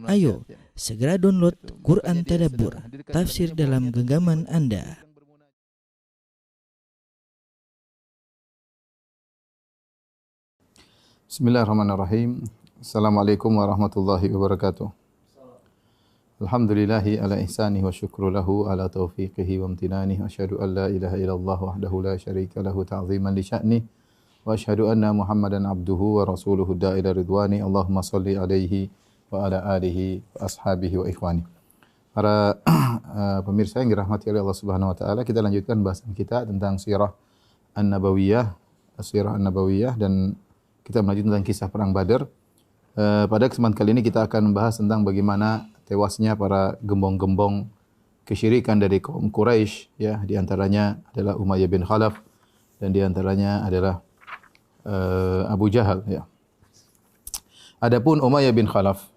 Ayo, segera download Quran Tadabbur, tafsir dalam genggaman Anda. Bismillahirrahmanirrahim. Assalamualaikum warahmatullahi wabarakatuh. Alhamdulillahi ala ihsanihi wa syukru lahu ala taufiqihi wa amtinanihi. Asyhadu an la ilaha illallah wahdahu la syarika lahu ta'ziman li sya'ni. Wa asyhadu anna Muhammadan abduhu wa rasuluhu da'ila ridwani. Allahumma salli alaihi wa ala alihi wa ashabihi wa ikhwani. Para pemirsa yang dirahmati oleh Allah Subhanahu wa taala, kita lanjutkan bahasan kita tentang sirah An-Nabawiyah, sirah An-Nabawiyah, dan kita melanjutkan tentang kisah perang Badar. Pada kesempatan kali ini kita akan membahas tentang bagaimana tewasnya para gembong-gembong kesyirikan dari kaum Quraisy, ya, di antaranya adalah Umayyah bin Khalaf dan di antaranya adalah Abu Jahal, ya. Adapun Umayyah bin Khalaf,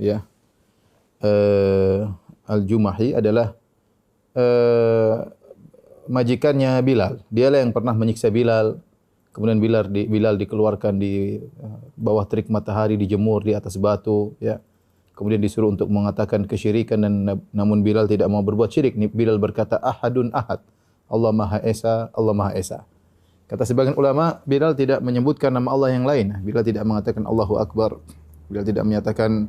ya, Al-Jumahi adalah majikannya Bilal. Dialah yang pernah menyiksa Bilal. Kemudian Bilal dikeluarkan di bawah terik matahari, dijemur di atas batu, ya. Kemudian disuruh untuk mengatakan kesyirikan, dan namun Bilal tidak mau berbuat syirik. Bilal berkata ahadun ahad, Allah Maha Esa, Allah Maha Esa. Kata sebagian ulama, Bilal tidak menyebutkan nama Allah yang lain. Bilal tidak mengatakan Allahu Akbar. Bilal tidak menyatakan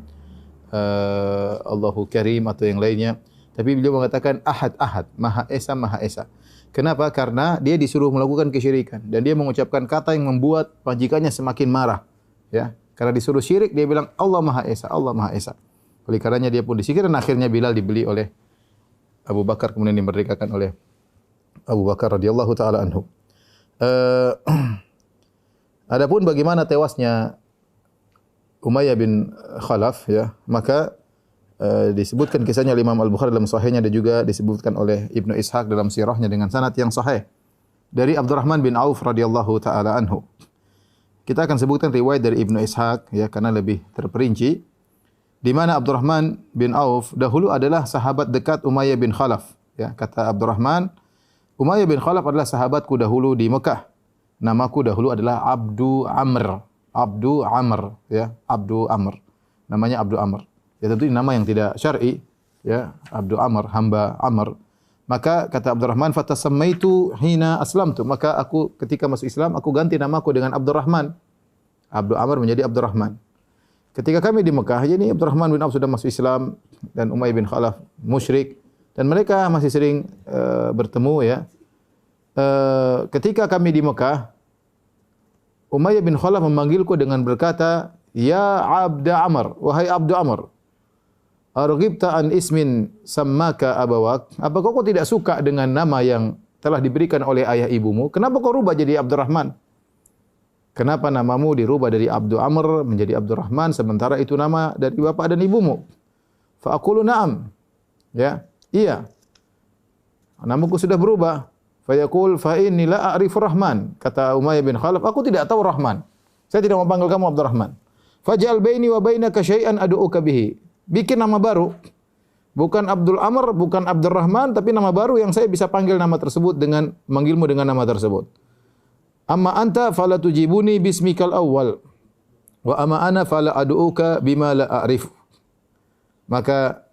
Allahu Karim atau yang lainnya. Tapi beliau mengatakan ahad, ahad, Maha Esa, Maha Esa. Kenapa? Karena dia disuruh melakukan kesyirikan dan dia mengucapkan kata yang membuat majikannya semakin marah, ya. Karena disuruh syirik, dia bilang Allah Maha Esa, Allah Maha Esa. Oleh karenanya dia pun disikir, dan akhirnya Bilal dibeli oleh Abu Bakar, kemudian dimerdekakan oleh Abu Bakar radhiyallahu taala anhu. Adapun bagaimana tewasnya Umayyah bin Khalaf, ya, maka disebutkan kisahnya oleh Imam Al-Bukhari dalam sahihnya, dan juga disebutkan oleh Ibnu Ishaq dalam sirahnya dengan sanad yang sahih dari Abdurrahman bin Auf radhiyallahu taala anhu. Kita akan sebutkan riwayat dari Ibnu Ishaq, ya, karena lebih terperinci, di mana Abdurrahman bin Auf dahulu adalah sahabat dekat Umayyah bin Khalaf, ya. Kata Abdurrahman, Umayyah bin Khalaf adalah sahabatku dahulu di Mekah. Namaku dahulu adalah Abdu Amr. Abdu Amr, ya, Abdu Amr. Namanya Abdu Amr. Ya, tentu ini nama yang tidak syar'i, ya, Abdu Amr, hamba Amr. Maka kata Abdurrahman, fatasammaitu hina aslamtu. Maka aku ketika masuk Islam, aku ganti namaku dengan Abdurrahman. Abdu Amr menjadi Abdurrahman. Ketika kami di Mekah, jadi Abdurrahman bin Auf sudah masuk Islam dan Umayyah bin Khalaf musyrik, dan mereka masih sering bertemu, ya. Ketika kami di Mekah, Umayyah bin Khalaf memanggilku dengan berkata, "Ya Abda Amr, wahai Abdu Amr, arghibta an ismin sammaka abawak?" Apakah kau tidak suka dengan nama yang telah diberikan oleh ayah ibumu? Kenapa kau rubah jadi Abdurrahman? Kenapa namamu dirubah dari Abdu Amr menjadi Abdurrahman, sementara itu nama dari bapak dan ibumu? Fa aqulu na'am. Ya, iya. Namaku sudah berubah. Fa yaqul fa inni la a'rifu Rahman. Kata Umayyah bin Khalaf, aku tidak tahu Rahman. Saya tidak mau panggil kamu Abdurrahman. Faj'al baini wa bainaka syai'an ad'uka bihi. Bikin nama baru. Bukan Abdul Amr, bukan Abdurrahman, tapi nama baru yang saya bisa panggil nama tersebut dengan manggilmu dengan nama tersebut. Amma anta fala tujibuni bismikal awwal wa amma ana fala ad'uka bima la a'rif. Maka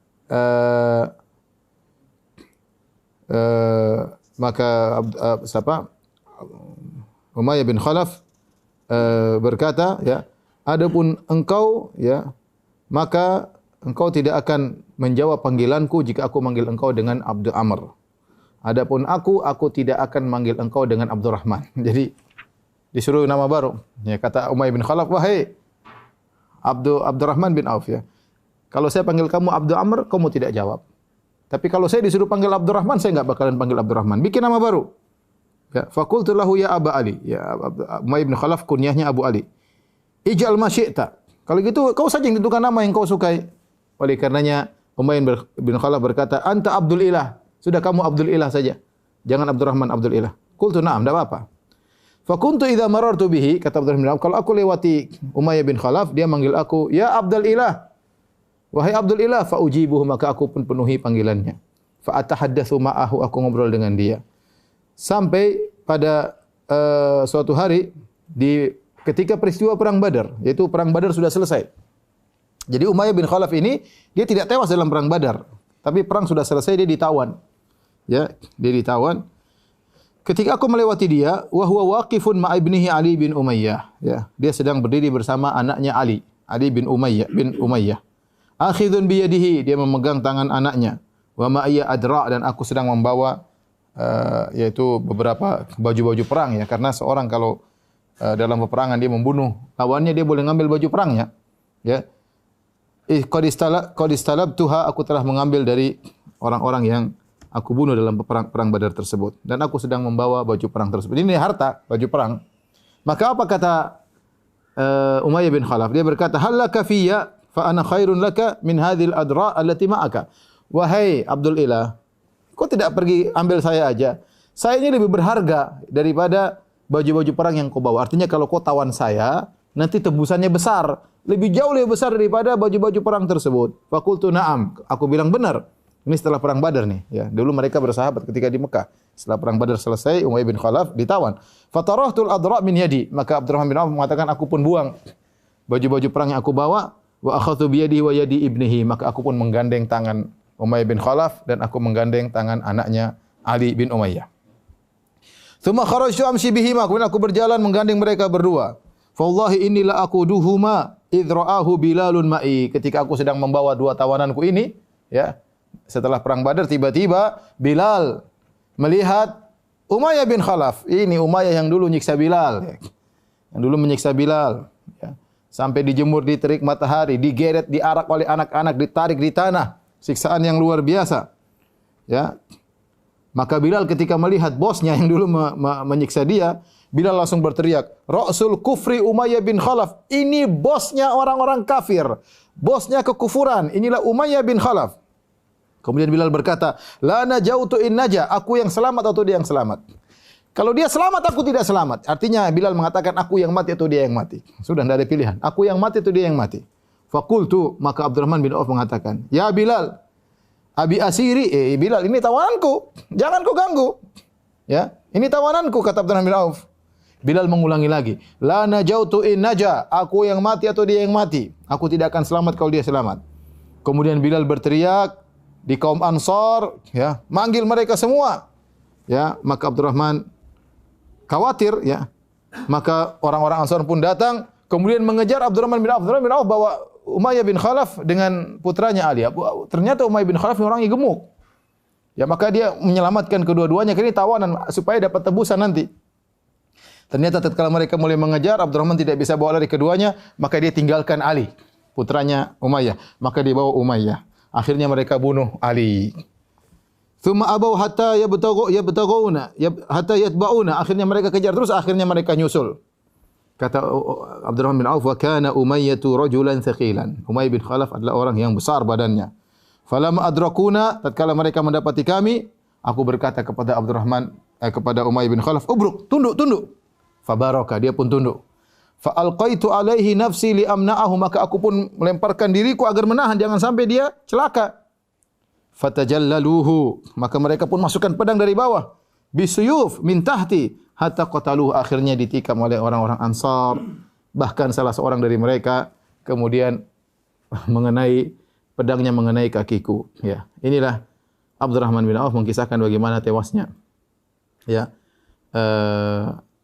Umayyah bin Khalaf berkata, ya, adapun engkau, ya, maka engkau tidak akan menjawab panggilanku jika aku manggil engkau dengan Abdu Amr. Adapun aku tidak akan manggil engkau dengan Abdurrahman. Jadi disuruh nama baru. Ya, kata Umayyah bin Khalaf, wahai Abdurrahman bin Auf, ya, kalau saya panggil kamu Abdu Amr, kamu tidak jawab. Tapi kalau saya disuruh panggil Abdurrahman, saya enggak bakalan panggil Abdurrahman. Bikin nama baru. Ya, faqultu lahu ya Aba Ali. Ya, Umayyah bin Khalaf kunyahnya Abu Ali. Ij'al ma syi'ta. Kalau gitu kau saja yang tentukan nama yang kau sukai. Oleh karenanya Umayyah bin Khalaf berkata, anta Abdul Ilah. Sudah kamu Abdul Ilah saja. Jangan Abdurrahman, Abdul Ilah. Qultu na'am, enggak apa-apa. Fa kuntu idza marartu bihi, kata Abdurrahman bin Auf, kalau aku lewati Umayyah bin Khalaf, dia manggil aku, ya Abdul Ilah. Wahai Abdul Ilah, fa ujibuhu, maka aku pun penuhi panggilannya. Fa atahaddatsu ma'ahu, aku ngobrol dengan dia. Sampai pada suatu hari ketika peristiwa perang Badar, yaitu perang Badar sudah selesai. Jadi Umayyah bin Khalaf ini dia tidak tewas dalam perang Badar, tapi perang sudah selesai dia ditawan. Ya, dia ditawan. Ketika aku melewati dia, wa huwa waqifun ma ibnihi Ali bin Umayyah. Ya, dia sedang berdiri bersama anaknya Ali bin Umayyah. Akhidun bi yadihi, dia memegang tangan anaknya. Wa ma iya adra, dan aku sedang membawa yaitu beberapa baju-baju perang ya, karena seorang kalau dalam peperangan dia membunuh lawannya, dia boleh mengambil baju perangnya. Ya. Qad istalabtuha, aku telah mengambil dari orang-orang yang aku bunuh dalam perang Badar tersebut, dan aku sedang membawa baju perang tersebut. Ini harta, baju perang. Maka apa kata Umayyah bin Khalaf? Dia berkata, "Hallaka fiyya fa ana khairun laka min hadhil adra allati ma'aka." Wahai Abdul Ilah, kau tidak pergi ambil saya aja. Saya ini lebih berharga daripada baju-baju perang yang kau bawa. Artinya kalau kau tawan saya, nanti tebusannya besar, lebih besar daripada baju-baju perang tersebut. Faqultu na'am. Aku bilang benar. Ini setelah perang Badar nih, ya. Dulu mereka bersahabat ketika di Mekah. Setelah perang Badar selesai, Umayyah bin Khalaf ditawan. Fatarahtul adra' min yadi. Maka Abdurrahman bin Auf mengatakan, aku pun buang baju-baju perang yang aku bawa. Wa akhadhu bi yadihi wa yadi ibnihi. Maka aku pun menggandeng tangan Umayyah bin Khalaf dan aku menggandeng tangan anaknya Ali bin Umayyah. Tsumma kharajtu amshi bihima. Kemudian aku berjalan menggandeng mereka berdua. Fawallahi inni la aquduhuma idh ra'ahu Bilalun ma'i. Ketika aku sedang membawa dua tawananku ini, ya, setelah perang Badar, tiba-tiba Bilal melihat Umayyah bin Khalaf. Ini Umayyah yang dulu nyiksa Bilal, yang dulu menyiksa Bilal, ya. Sampai dijemur di terik matahari, digeret, diarak oleh anak-anak, ditarik di tanah, siksaan yang luar biasa. Ya, maka Bilal ketika melihat bosnya yang dulu menyiksa dia, Bilal langsung berteriak, Rasul kufri Umayyah bin Khalaf. Ini bosnya orang-orang kafir, bosnya kekufuran. Inilah Umayyah bin Khalaf. Kemudian Bilal berkata, la najautu in naja, aku yang selamat atau dia yang selamat. Kalau dia selamat, aku tidak selamat. Artinya Bilal mengatakan, aku yang mati atau dia yang mati. Sudah tidak ada pilihan. Aku yang mati atau dia yang mati. Faqultu, maka Abdurrahman bin Auf mengatakan, ya Bilal, abi asiri, Bilal, ini tawananku, jangan kau ganggu. Ya, ini tawananku, kata Abdurrahman bin Auf. Bilal mengulangi lagi, la najautu in naja, aku yang mati atau dia yang mati. Aku tidak akan selamat kalau dia selamat. Kemudian Bilal berteriak di kaum Ansar, ya, manggil mereka semua. Ya, maka Abdurrahman khawatir, ya. Maka orang-orang Ansar pun datang, kemudian mengejar Abdurrahman bin Auf. Abdurrahman bin Auf bawa Umayyah bin Khalaf dengan putranya Ali. Ternyata Umayyah bin Khalaf orangnya gemuk. Ya, maka dia menyelamatkan kedua-duanya, karena ini tawanan supaya dapat tebusan nanti. Ternyata tatkala mereka mulai mengejar, Abdurrahman tidak bisa bawa lari keduanya, maka dia tinggalkan Ali, putranya Umayyah. Maka dia bawa Umayyah. Akhirnya mereka bunuh Ali. Tsumma abaw hatta yabtaguna hatta yatba'una. Akhirnya mereka kejar terus, akhirnya mereka nyusul. Kata Abdurrahman bin Auf, wa kana Umayyah rajulan thaqilan. Umayyah bin Khalaf adalah orang yang besar badannya. Falamma adrakuna, tatkala mereka mendapati kami, aku berkata kepada kepada Umayyah bin Khalaf, ubruk, tunduk. Fabaraka, dia pun tunduk. Fa alqaitu alaihi nafsi li amna'ahu, maka aku pun melemparkan diriku agar menahan jangan sampai dia celaka. Fatajallaluhu, maka mereka pun masukkan pedang dari bawah. Bisuyuf min tahti hatta qataluhu, akhirnya ditikam oleh orang-orang Ansar. Bahkan salah seorang dari mereka kemudian pedangnya mengenai kakiku. Ya, inilah Abdurrahman bin Auf mengisahkan bagaimana tewasnya, ya,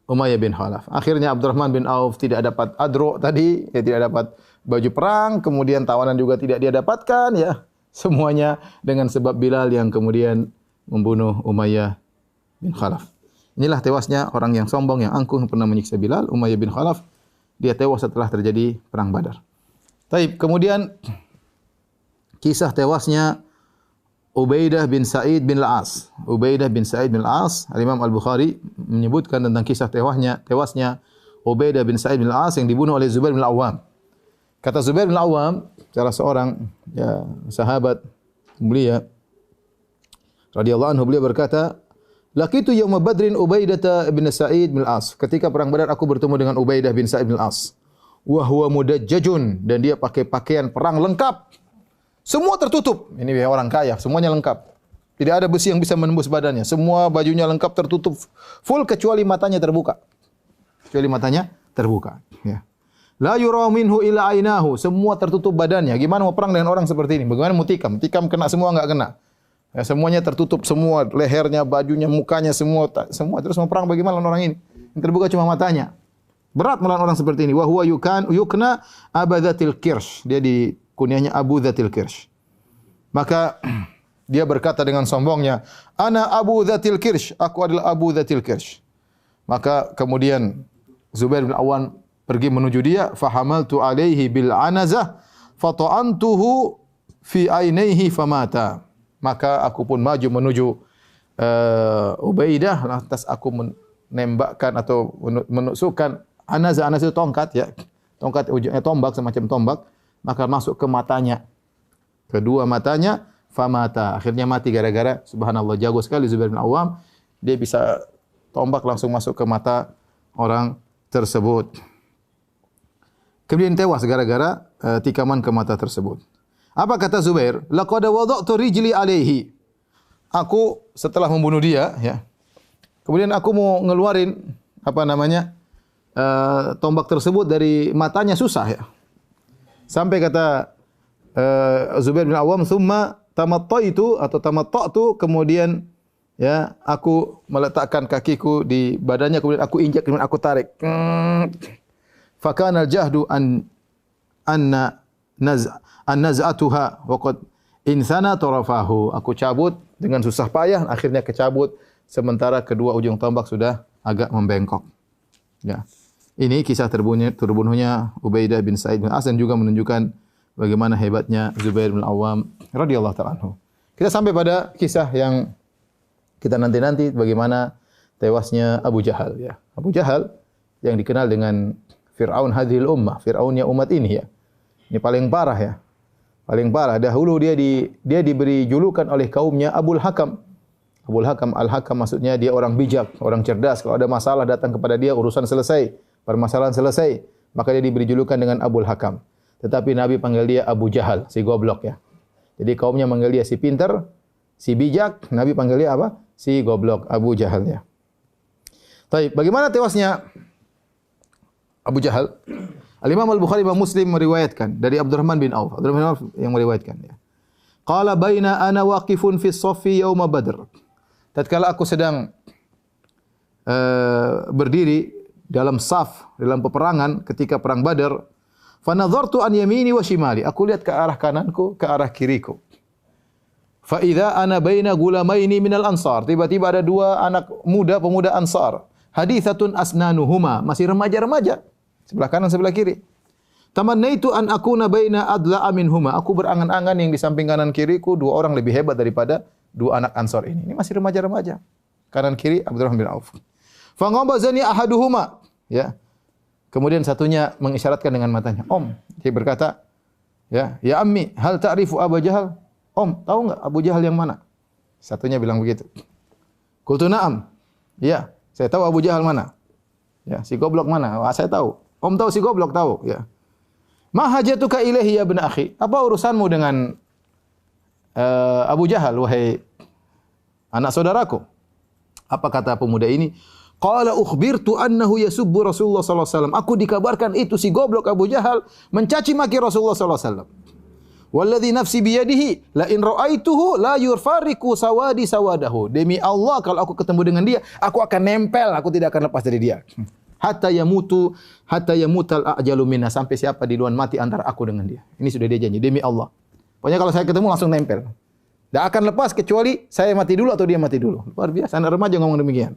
Umayyah bin Khalaf. Akhirnya Abdurrahman bin Auf tidak dapat adro tadi, ya, tidak dapat baju perang, kemudian tawanan juga tidak dia dapatkan, ya. Semuanya dengan sebab Bilal yang kemudian membunuh Umayyah bin Khalaf. Inilah tewasnya orang yang sombong, yang angkuh, yang pernah menyiksa Bilal, Umayyah bin Khalaf. Dia tewas setelah terjadi perang Badar. Taib, kemudian kisah tewasnya Ubaidah bin Sa'id bin Al-As. Ubaidah bin Sa'id bin Al-As, Imam Al-Bukhari menyebutkan tentang kisah tewasnya Ubaidah bin Sa'id bin Al-As yang dibunuh oleh Zubair bin Al-Awwam. Kata Zubair bin Al-Awwam, salah seorang, ya, sahabat mulia radhiyallahu anhu, beliau berkata, laqitu yauma Badrin Ubaidah bin Sa'id bin Al-As. Ketika perang Badar aku bertemu dengan Ubaidah bin Sa'id bin Al-As. Wa huwa mudajjajun, dan dia pakai pakaian perang lengkap. Semua tertutup. Ini orang kaya, semuanya lengkap. Tidak ada besi yang bisa menembus badannya. Semua bajunya lengkap tertutup full kecuali matanya terbuka. Ya. La yura minhu illa ainahu. Semua tertutup badannya. Gimana mau perang dengan orang seperti ini? Bagaimana mau tikam? Tikam kena semua enggak kena. Ya, semuanya tertutup semua, lehernya, bajunya, mukanya semua terus mau perang bagaimana lawan orang ini? Yang terbuka cuma matanya. Berat melawan orang seperti ini. Wa huwa yukna Abadzatil Kirsh. Dia dikunyahnya Abu Dzatil Kirsh. Maka dia berkata dengan sombongnya, "Ana Abu Dzatil Kirsh." Aku adalah Abu Dzatil Kirsh. Maka kemudian Zubair bin Awam pergi menuju dia, fahamaltu alaihi bil anazah fata'antuhu fi ainaihi famata. Maka aku pun maju menuju Ubaidah, lantas aku menembakkan atau menusukkan anazah itu tongkat ya. Tongkat ujungnya tombak, semacam tombak, maka masuk ke matanya. Kedua matanya famata. Akhirnya mati gara-gara subhanallah jago sekali Zubair bin Awam, dia bisa tombak langsung masuk ke mata orang tersebut. Kemudian tewas gara-gara tikaman ke mata tersebut. Apa kata Zubair? Laqad wada'tu rijli alaihi. Aku setelah membunuh dia, ya. Kemudian aku mau ngeluarin tombak tersebut dari matanya susah ya. Sampai kata Zubair bin Awam, "Tsumma tamatta'tu," kemudian ya, aku meletakkan kakiku di badannya, kemudian aku injak, kemudian aku tarik. Fakana al-jahdu naz'atuha wa qad insana tarafahu. Aku cabut dengan susah payah, akhirnya kecabut sementara kedua ujung tombak sudah agak membengkok. Ya. Ini kisah terbunuhnya Ubaidah bin Sa'id bin As dan juga menunjukkan bagaimana hebatnya Zubair bin Awam radhiyallahu ta'ala anhu. Kita sampai pada kisah yang kita nanti bagaimana tewasnya Abu Jahal ya. Abu Jahal yang dikenal dengan Fir'aun hadhil ummah, Fir'aunnya umat ini ya. Ini paling parah ya. Paling parah. Dahulu dia diberi julukan oleh kaumnya Abul Hakam. Abul Hakam, Al-Hakam maksudnya dia orang bijak, orang cerdas. Kalau ada masalah datang kepada dia, urusan selesai, permasalahan selesai, maka dia diberi julukan dengan Abul Hakam. Tetapi Nabi panggil dia Abu Jahal, si goblok ya. Jadi kaumnya manggil dia si pintar, si bijak, Nabi panggil dia apa? Si goblok, Abu Jahal ya. Baik, bagaimana tewasnya Abu Jahal? Al-Imam Al-Bukhari dan Muslim meriwayatkan dari Abdurrahman bin Auf. Abdurrahman bin Auf yang meriwayatkan ya. Qala baina ana waqifun fi as-saffi yaum Badr. Tatkala aku sedang berdiri dalam saf, dalam peperangan ketika perang Badar, fa nadhartu an yamini wa shimali. Aku lihat ke arah kananku, ke arah kiriku. Fa idza ana baina gulamaini minal ansar. Tiba-tiba ada dua anak muda, pemuda Ansar. Haditsatun asnanuhuma, masih remaja-remaja. Sebelah kanan, sebelah kiri. Tamannaitu an akuna baina adla'a minhuma. Aku berangan-angan yang di samping kanan kiriku dua orang lebih hebat daripada dua anak Ansar ini. Ini masih remaja-remaja. Kanan kiri Abdurrahman bin Auf. Fa nghabazani ahaduhuma. Ya. Kemudian satunya mengisyaratkan dengan matanya. Om, dia berkata, ya ammi, hal ta'rifu Abu Jahal? Om, tahu enggak Abu Jahal yang mana? Satunya bilang begitu. Qultu na'am. Ya, saya tahu Abu Jahal mana. Ya, si goblok mana? Wah, saya tahu. Om tahu si goblok tahu, ya. Ma hajatuka ilaihi ya ibn akhi? Apa urusanmu dengan Abu Jahal wahai anak saudaraku? Apa kata pemuda ini? Qala ukhbirtu annahu yasubbu Rasulullah sallallahu alaihi wasallam. Aku dikabarkan itu si goblok Abu Jahal mencaci maki Rasulullah sallallahu alaihi wasallam. Walladzi nafsi biyadihi la in ra'aituhu la yurfariqu sawadi sawadahu. Demi Allah kalau aku ketemu dengan dia, aku akan nempel, aku tidak akan lepas dari dia. Hatta yamutal ajalu minna, sampai siapa di luar mati antara aku dengan dia. Ini sudah dia janji demi Allah. Pokoknya kalau saya ketemu langsung nempel. Tidak akan lepas kecuali saya mati dulu atau dia mati dulu. Luar biasa, anak remaja ngomong demikian.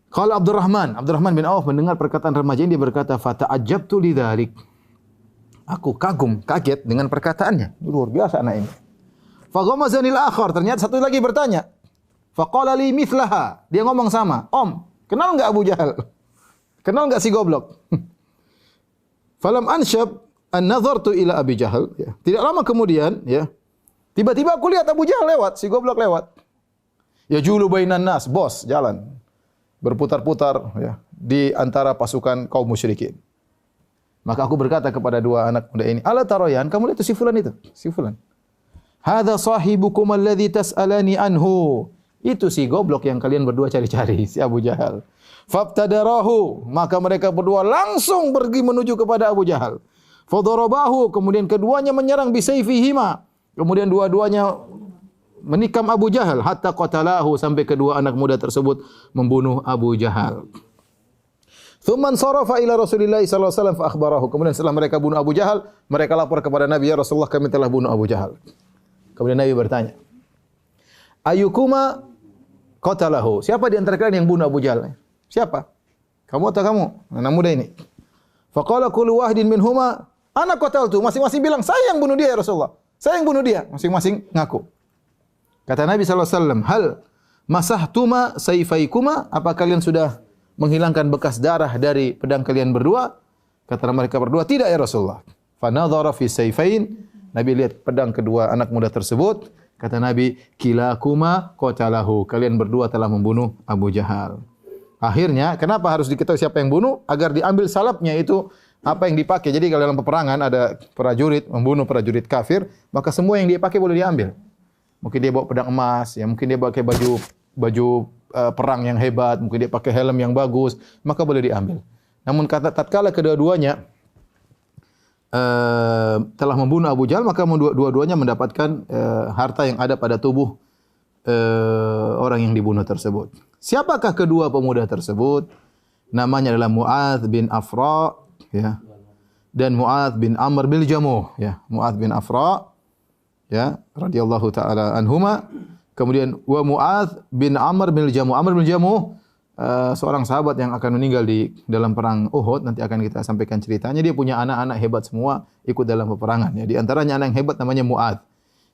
Kalau Abdurrahman bin Auf mendengar perkataan remaja ini, dia berkata, "Fata'ajjabtu lidzalik." Aku kaget dengan perkataannya. Luar biasa anak ini. Faghamazanil akhar, ternyata satu lagi bertanya. Faqala li mithlaha. Dia ngomong sama, "Om, kenal enggak Abu Jahal? Kenal enggak si goblok?" Falam anshab an nadhartu ila Abi Jahal, ya. Tidak lama kemudian, ya. Tiba-tiba aku lihat Abu Jahal lewat, si goblok lewat. Ya julu bainan nas, bos, jalan. Berputar-putar ya di antara pasukan kaum musyrikin. Maka aku berkata kepada dua anak muda ini, "Ala tarayan, kamu lihat si fulan itu? Si fulan. Hadza sahibukum alladhi tas'alani anhu." Itu si goblok yang kalian berdua cari-cari, si Abu Jahal. Fabtadarahu, maka mereka berdua langsung pergi menuju kepada Abu Jahal. Fadarabahu, kemudian keduanya menyerang bisayfihima. Kemudian dua-duanya menikam Abu Jahal hatta qatalahu, sampai kedua anak muda tersebut membunuh Abu Jahal. Thumman sarafa ila Rasulillah sallallahu alaihi wasallam fa akhbarahu. Kemudian setelah mereka bunuh Abu Jahal, mereka lapor kepada Nabi, ya Rasulullah, kami telah bunuh Abu Jahal. Kemudian Nabi bertanya, Ayyukuma qatalahu? Siapa di antara kalian yang bunuh Abu Jahal? Siapa? Kamu atau kamu? Anak muda ini. Faqala kullu wahidin minhuma ana qataltu. Masing-masing bilang, saya yang bunuh dia ya Rasulullah. Saya yang bunuh dia. Masing-masing ngaku. Kata Nabi sallallahu alaihi wasallam, "Hal masahtuma sayfaikuma?" Apa kalian sudah menghilangkan bekas darah dari pedang kalian berdua? Kata mereka berdua, "Tidak ya Rasulullah." Fa nadhara fi sayfain. Nabi lihat pedang kedua anak muda tersebut. Kata Nabi, "Kilakuma qatalahu." Kalian berdua telah membunuh Abu Jahal. Akhirnya, kenapa harus diketahui siapa yang bunuh? Agar diambil salapnya, itu apa yang dipakai. Jadi kalau dalam peperangan ada prajurit membunuh prajurit kafir, maka semua yang dia pakai boleh diambil. Mungkin dia bawa pedang emas, ya mungkin dia pakai baju perang yang hebat, mungkin dia pakai helm yang bagus, maka boleh diambil. Namun tatkala kedua-duanya telah membunuh Abu Jahal, maka dua-duanya mendapatkan harta yang ada pada tubuh orang yang dibunuh tersebut. Siapakah kedua pemuda tersebut? Namanya adalah Mu'adz bin Afra, ya, dan Mu'adz bin Amr bin Jamuh, ya. Mu'adz bin Afra, ya, radhiyallahu taala anhuma. Kemudian wa Mu'adz bin Amr bin Jamuh. Amr bin Jamuh seorang sahabat yang akan meninggal di dalam perang Uhud, nanti akan kita sampaikan ceritanya. Dia punya anak-anak hebat semua ikut dalam peperangan, ya. Di antaranya anak yang hebat namanya Mu'adz.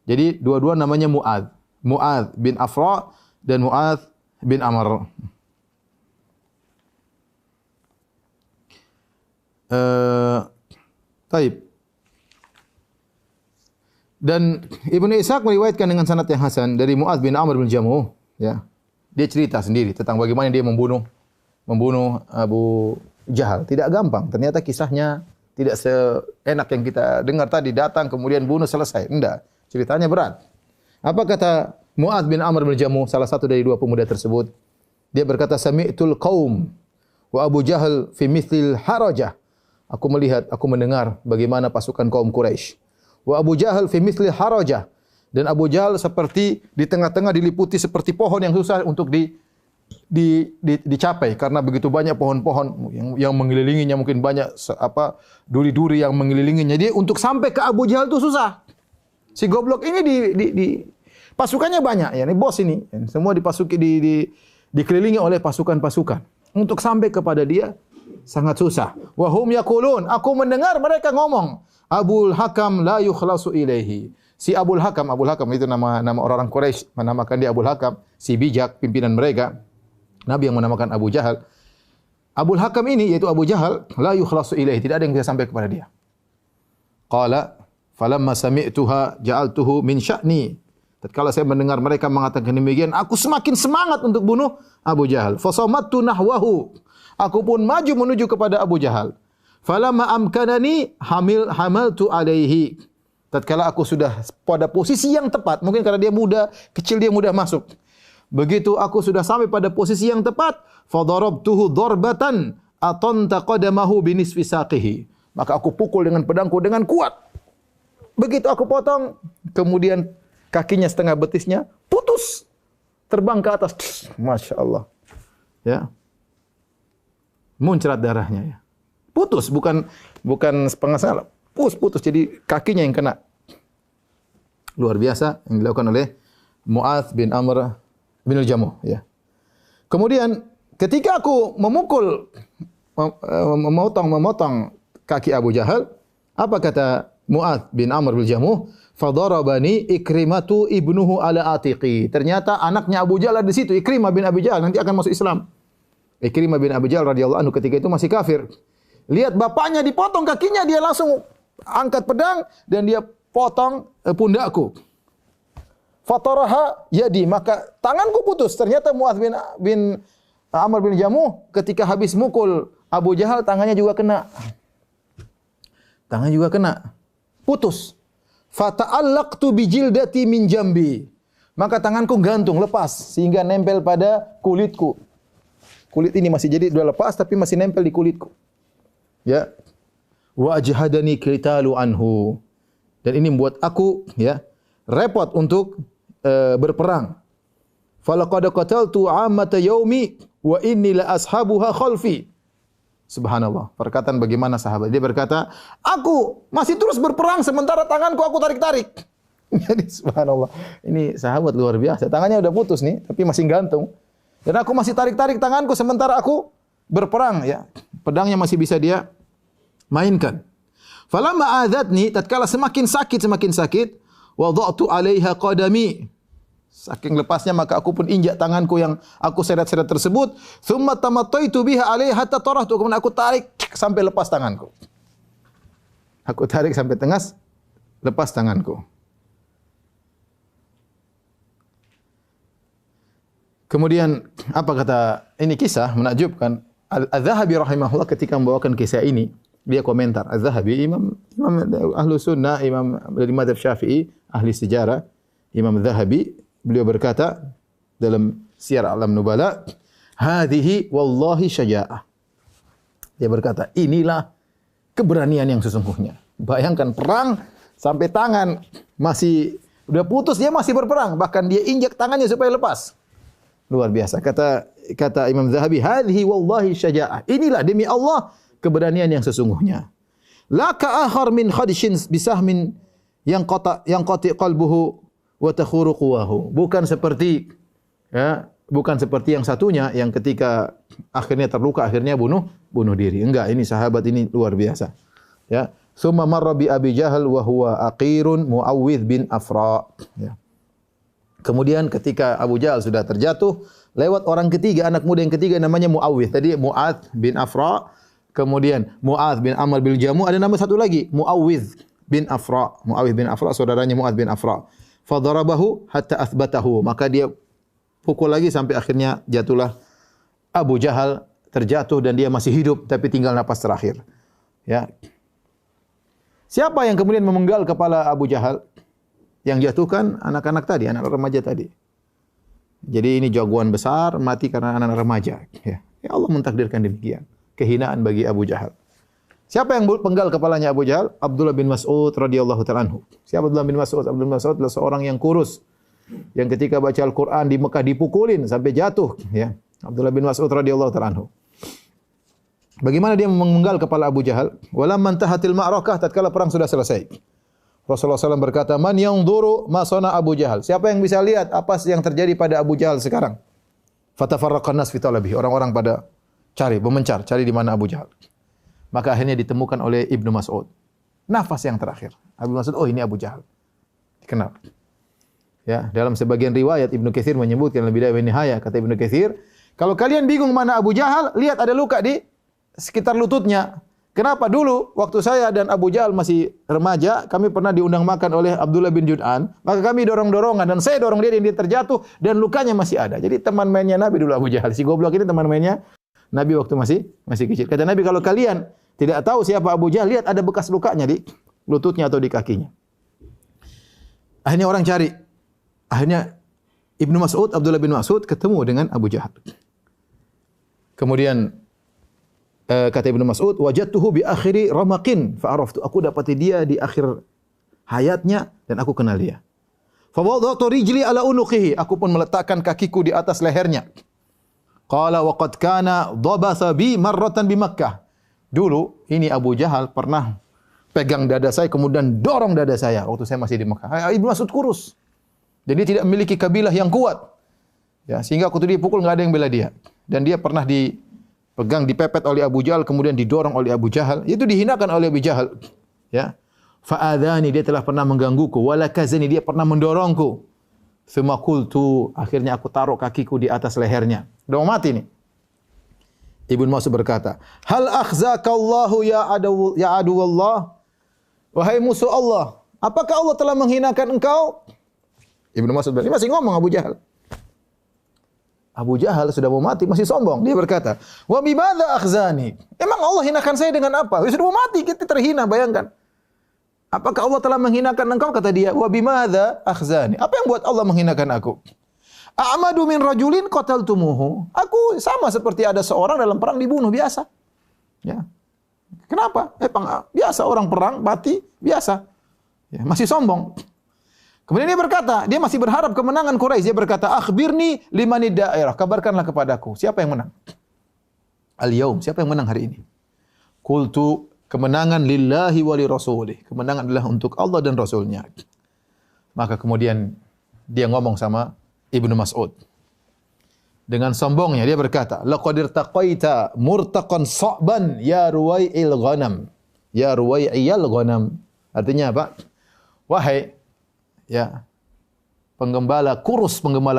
Jadi dua-dua namanya Mu'adz. Mu'adz bin Afra dan Mu'adz bin Amr. Taib. Dan Ibnu Ishaq meriwayatkan dengan sanad yang hasan dari Mu'adz bin Amr bin Jamuh, ya. Dia cerita sendiri tentang bagaimana dia membunuh Abu Jahal. Tidak gampang. Ternyata kisahnya tidak seenak yang kita dengar tadi, datang kemudian bunuh selesai. Enggak. Ceritanya berat. Apa kata Mu'adz bin Amr bin Jamuh, salah satu dari dua pemuda tersebut? Dia berkata, "Sami'tul qaum wa Abu Jahal fi mithlil harajah." Aku melihat, aku mendengar bagaimana pasukan kaum Quraisy. Wa Abu Jahal fi mithlil harajah. Dan Abu Jahal seperti di tengah-tengah diliputi seperti pohon yang susah untuk dicapai karena begitu banyak pohon-pohon yang mengelilinginya, mungkin banyak duri-duri yang mengelilinginya. Jadi untuk sampai ke Abu Jahal itu susah. Si goblok ini pasukannya banyak, ya, ini bos ini. Semua dikelilingi oleh pasukan-pasukan. Untuk sampai kepada dia sangat susah. Wa hum yaqulun, aku mendengar mereka ngomong, Abul Hakam la yukhlasu ilaihi. Si Abul Hakam itu nama orang Quraisy, menamakan dia Abul Hakam, si bijak, pimpinan mereka. Nabi yang menamakan Abu Jahal. Abul Hakam ini, yaitu Abu Jahal, la yukhlasu ilaihi, tidak ada yang bisa sampai kepada dia. Qala falamma sami'tuha ja'altuhu min sya'ni. Tatkala saya mendengar mereka mengatakan demikian, aku semakin semangat untuk bunuh Abu Jahal. Fasamattu nahwahu. Aku pun maju menuju kepada Abu Jahal. Falamma amkanani hamaltu alaihi. Tatkala aku sudah pada posisi yang tepat, mungkin karena dia muda, kecil, dia mudah masuk. Begitu aku sudah sampai pada posisi yang tepat, fadarabtuhu darbatan atanta qadamahu binisfi saqihi. Maka aku pukul dengan pedangku dengan kuat. Begitu aku potong, kemudian kakinya setengah betisnya putus, terbang ke atas. Masya Allah, ya, muncrat darahnya, ya. Putus, bukan setengah salah, putus. Jadi kakinya yang kena. Luar biasa yang dilakukan oleh Mu'adz bin Amr bin Jamuh, ya. Kemudian ketika aku memotong kaki Abu Jahal, apa kata Mu'adz bin Amr bin Jamuh? Fadarabani Ikrimatu ibnuhu ala atiqi. Ternyata anaknya Abu Jahal di situ, Ikrimah bin Abi Jahal, nanti akan masuk Islam. Ikrimah bin Abi Jahal radhiyallahu anhu ketika itu masih kafir. Lihat bapaknya dipotong kakinya, dia langsung angkat pedang dan dia potong pundakku. Fataraha yadi, maka tanganku putus. Ternyata Mu'adz bin Amr bin Jamuh ketika habis mukul Abu Jahal, tangannya juga kena. Putus. Fata'allaqtu bijildati min jambi. maka tanganku gantung, lepas sehingga nempel pada kulitku. Kulit ini masih jadi sudah lepas tapi masih nempel di kulitku. Ya. Wa ajhadani qitalu anhu. Dan ini membuat aku ya repot untuk berperang. Falaqad qataltu 'ammata yaumi wa inni la ashabuha khalfi. Subhanallah. Perkataan bagaimana sahabat. Dia berkata, aku masih terus berperang sementara tanganku aku tarik-tarik. Jadi subhanallah. Ini sahabat luar biasa. Tangannya udah putus nih, tapi masih gantung. Dan aku masih tarik-tarik tanganku sementara aku berperang ya. Pedangnya masih bisa dia mainkan. Falamma adzatni, tatkala semakin sakit, wada'tu 'alaiha qadami. Saking lepasnya maka aku pun injak tanganku yang aku seret-seret tersebut. Tsumma tamattaitu biha 'alaiha hatta tarahtu. Kemudian aku tarik sampai lepas tanganku. Aku tarik sampai tengah lepas tanganku. Kemudian apa kata ini kisah menakjubkan. Al-Dzahabi rahimahullah ketika membawakan kisah ini, dia komentar. Al-Dzahabi imam ahlu sunnah, imam dari mazhab Syafi'i, ahli sejarah, Imam Dzahabi, beliau berkata dalam Syiar A'lam Nubala, hadhihi wallahi syaja'ah. Dia berkata, inilah keberanian yang sesungguhnya. Bayangkan perang sampai tangan masih udah putus, dia masih berperang, bahkan dia injak tangannya supaya lepas. Luar biasa. Kata Imam Dzahabi, hadhihi wallahi syaja'ah. Inilah demi Allah keberanian yang sesungguhnya. La ka'akhar min khadishin bisahmin yang qati qalbuhu wa takhuru quwahu. Bukan seperti yang satunya yang ketika akhirnya terluka akhirnya bunuh diri. Enggak, ini sahabat ini luar biasa. Ya. Summa marra bi Abi Jahal wa huwa aqirun Muawwidh bin Afra. Ya. Kemudian ketika Abu Jahal sudah terjatuh, lewat orang ketiga, anak muda yang ketiga namanya Muawwidh. Tadi Mu'adz bin Afra, kemudian Mu'adz bin Amr bil Jamu, ada nama satu lagi, Muawwidh bin Afra. Muawwidh bin Afra saudaranya Mu'adz bin Afra. Fadarabahu hatta athbatahu. Maka dia pukul lagi sampai akhirnya jatuhlah Abu Jahal, terjatuh dan dia masih hidup tapi tinggal napas terakhir. Ya. Siapa yang kemudian memenggal kepala Abu Jahal? Yang jatuhkan anak-anak tadi, anak remaja tadi. Jadi ini jagoan besar mati karena anak remaja. Ya. Ya Allah mentakdirkan demikian. Kehinaan bagi Abu Jahal. Siapa yang penggal kepalanya Abu Jahal? Abdullah bin Mas'ud radhiyallahu ta'ala anhu. Siapa Abdullah bin Mas'ud? Abdullah bin Mas'ud adalah seorang yang kurus. Yang ketika baca Al-Quran di Mekah dipukulin sampai jatuh. Ya. Abdullah bin Mas'ud radhiyallahu ta'ala anhu. Bagaimana dia memenggal kepala Abu Jahal? Walamman tahatil ma'rakah, tatkala perang sudah selesai. Rasulullah SAW berkata, man yanzuru ma sana Abu Jahal. Siapa yang bisa lihat apa yang terjadi pada Abu Jahal sekarang? Fatafarraqan nas fi talabihi. Orang-orang pada memencar, cari di mana Abu Jahal. Maka akhirnya ditemukan oleh Ibnu Mas'ud. Nafas yang terakhir. Ibnu Mas'ud, oh ini Abu Jahal. Dikenal. Ya, dalam sebagian riwayat Ibnu Katsir menyebutkan lebih dari nihaya, kata Ibnu Katsir, kalau kalian bingung mana Abu Jahal, lihat ada luka di sekitar lututnya. Kenapa? Dulu waktu saya dan Abu Jahal masih remaja, kami pernah diundang makan oleh Abdullah bin Jud'an, maka kami dorong-dorongan dan saya dorong dia dan dia terjatuh dan lukanya masih ada. Jadi teman mainnya Nabi dulu Abu Jahal. Si goblok ini teman mainnya Nabi waktu masih kecil. Kata Nabi, kalau kalian tidak tahu siapa Abu Jahal, lihat ada bekas lukanya di lututnya atau di kakinya. Akhirnya orang cari. Akhirnya Ibnu Mas'ud, Abdullah bin Mas'ud ketemu dengan Abu Jahal. Kemudian kata Ibnu Mas'ud, wajadtuhu bi akhiri ramaqin fa araftu. Aku dapati dia di akhir hayatnya dan aku kenal dia. Fa wada'tu rijli ala unuqihi. Aku pun meletakkan kakiku di atas lehernya. Qala wa qad kana dhabatha bi marratan bi Makkah. Dulu ini Abu Jahal pernah pegang dada saya kemudian dorong dada saya waktu saya masih di Makkah. Ibnu Mas'ud kurus. Dan dia tidak memiliki kabilah yang kuat. Ya, sehingga waktu dipukul enggak ada yang bela dia. Dan dia pernah dipepet oleh Abu Jahal, kemudian didorong oleh Abu Jahal. Itu dihinakan oleh Abu Jahal. Ya. Fa'adhani, dia telah pernah menggangguku. Walakazani, dia pernah mendorongku. Thumma qultu, akhirnya aku taruh kakiku di atas lehernya. Udah mau mati nih. Ibnu Mas'ud berkata, hal akhzakallahu ya adu Allah? Wahai musuh Allah, apakah Allah telah menghinakan engkau? Ibnu Mas'ud berkata, masih ngomong Abu Jahal. Abu Jahal sudah mau mati, masih sombong. Dia berkata, wa bimadza akhzani? Emang Allah hinakan saya dengan apa? Sudah mau mati, kita terhina, bayangkan. apakah Allah telah menghinakan engkau? Kata dia, wa bimadza akhzani. Apa yang buat Allah menghinakan aku? A'madu min rajulin qataltumuhu. Aku sama seperti ada seorang dalam perang dibunuh biasa. Ya. Kenapa? Biasa orang perang mati biasa. Ya, masih sombong. Kemudian dia berkata, dia masih berharap kemenangan Quraisy. Dia berkata, akhbirni limani daerah. Kabarkanlah kepadaku, siapa yang menang? Al-yaum, siapa yang menang hari ini? Qultu, kemenangan lillahi wa li rasulih. Kemenangan adalah untuk Allah dan Rasulnya. Maka kemudian dia ngomong sama Ibnu Mas'ud. Dengan sombongnya dia berkata, laqad irtaqaita murtaqan sa'ban ya ruwai'il ghanam. Ya ruwai'il ghanam. Artinya apa? Wahai penggembala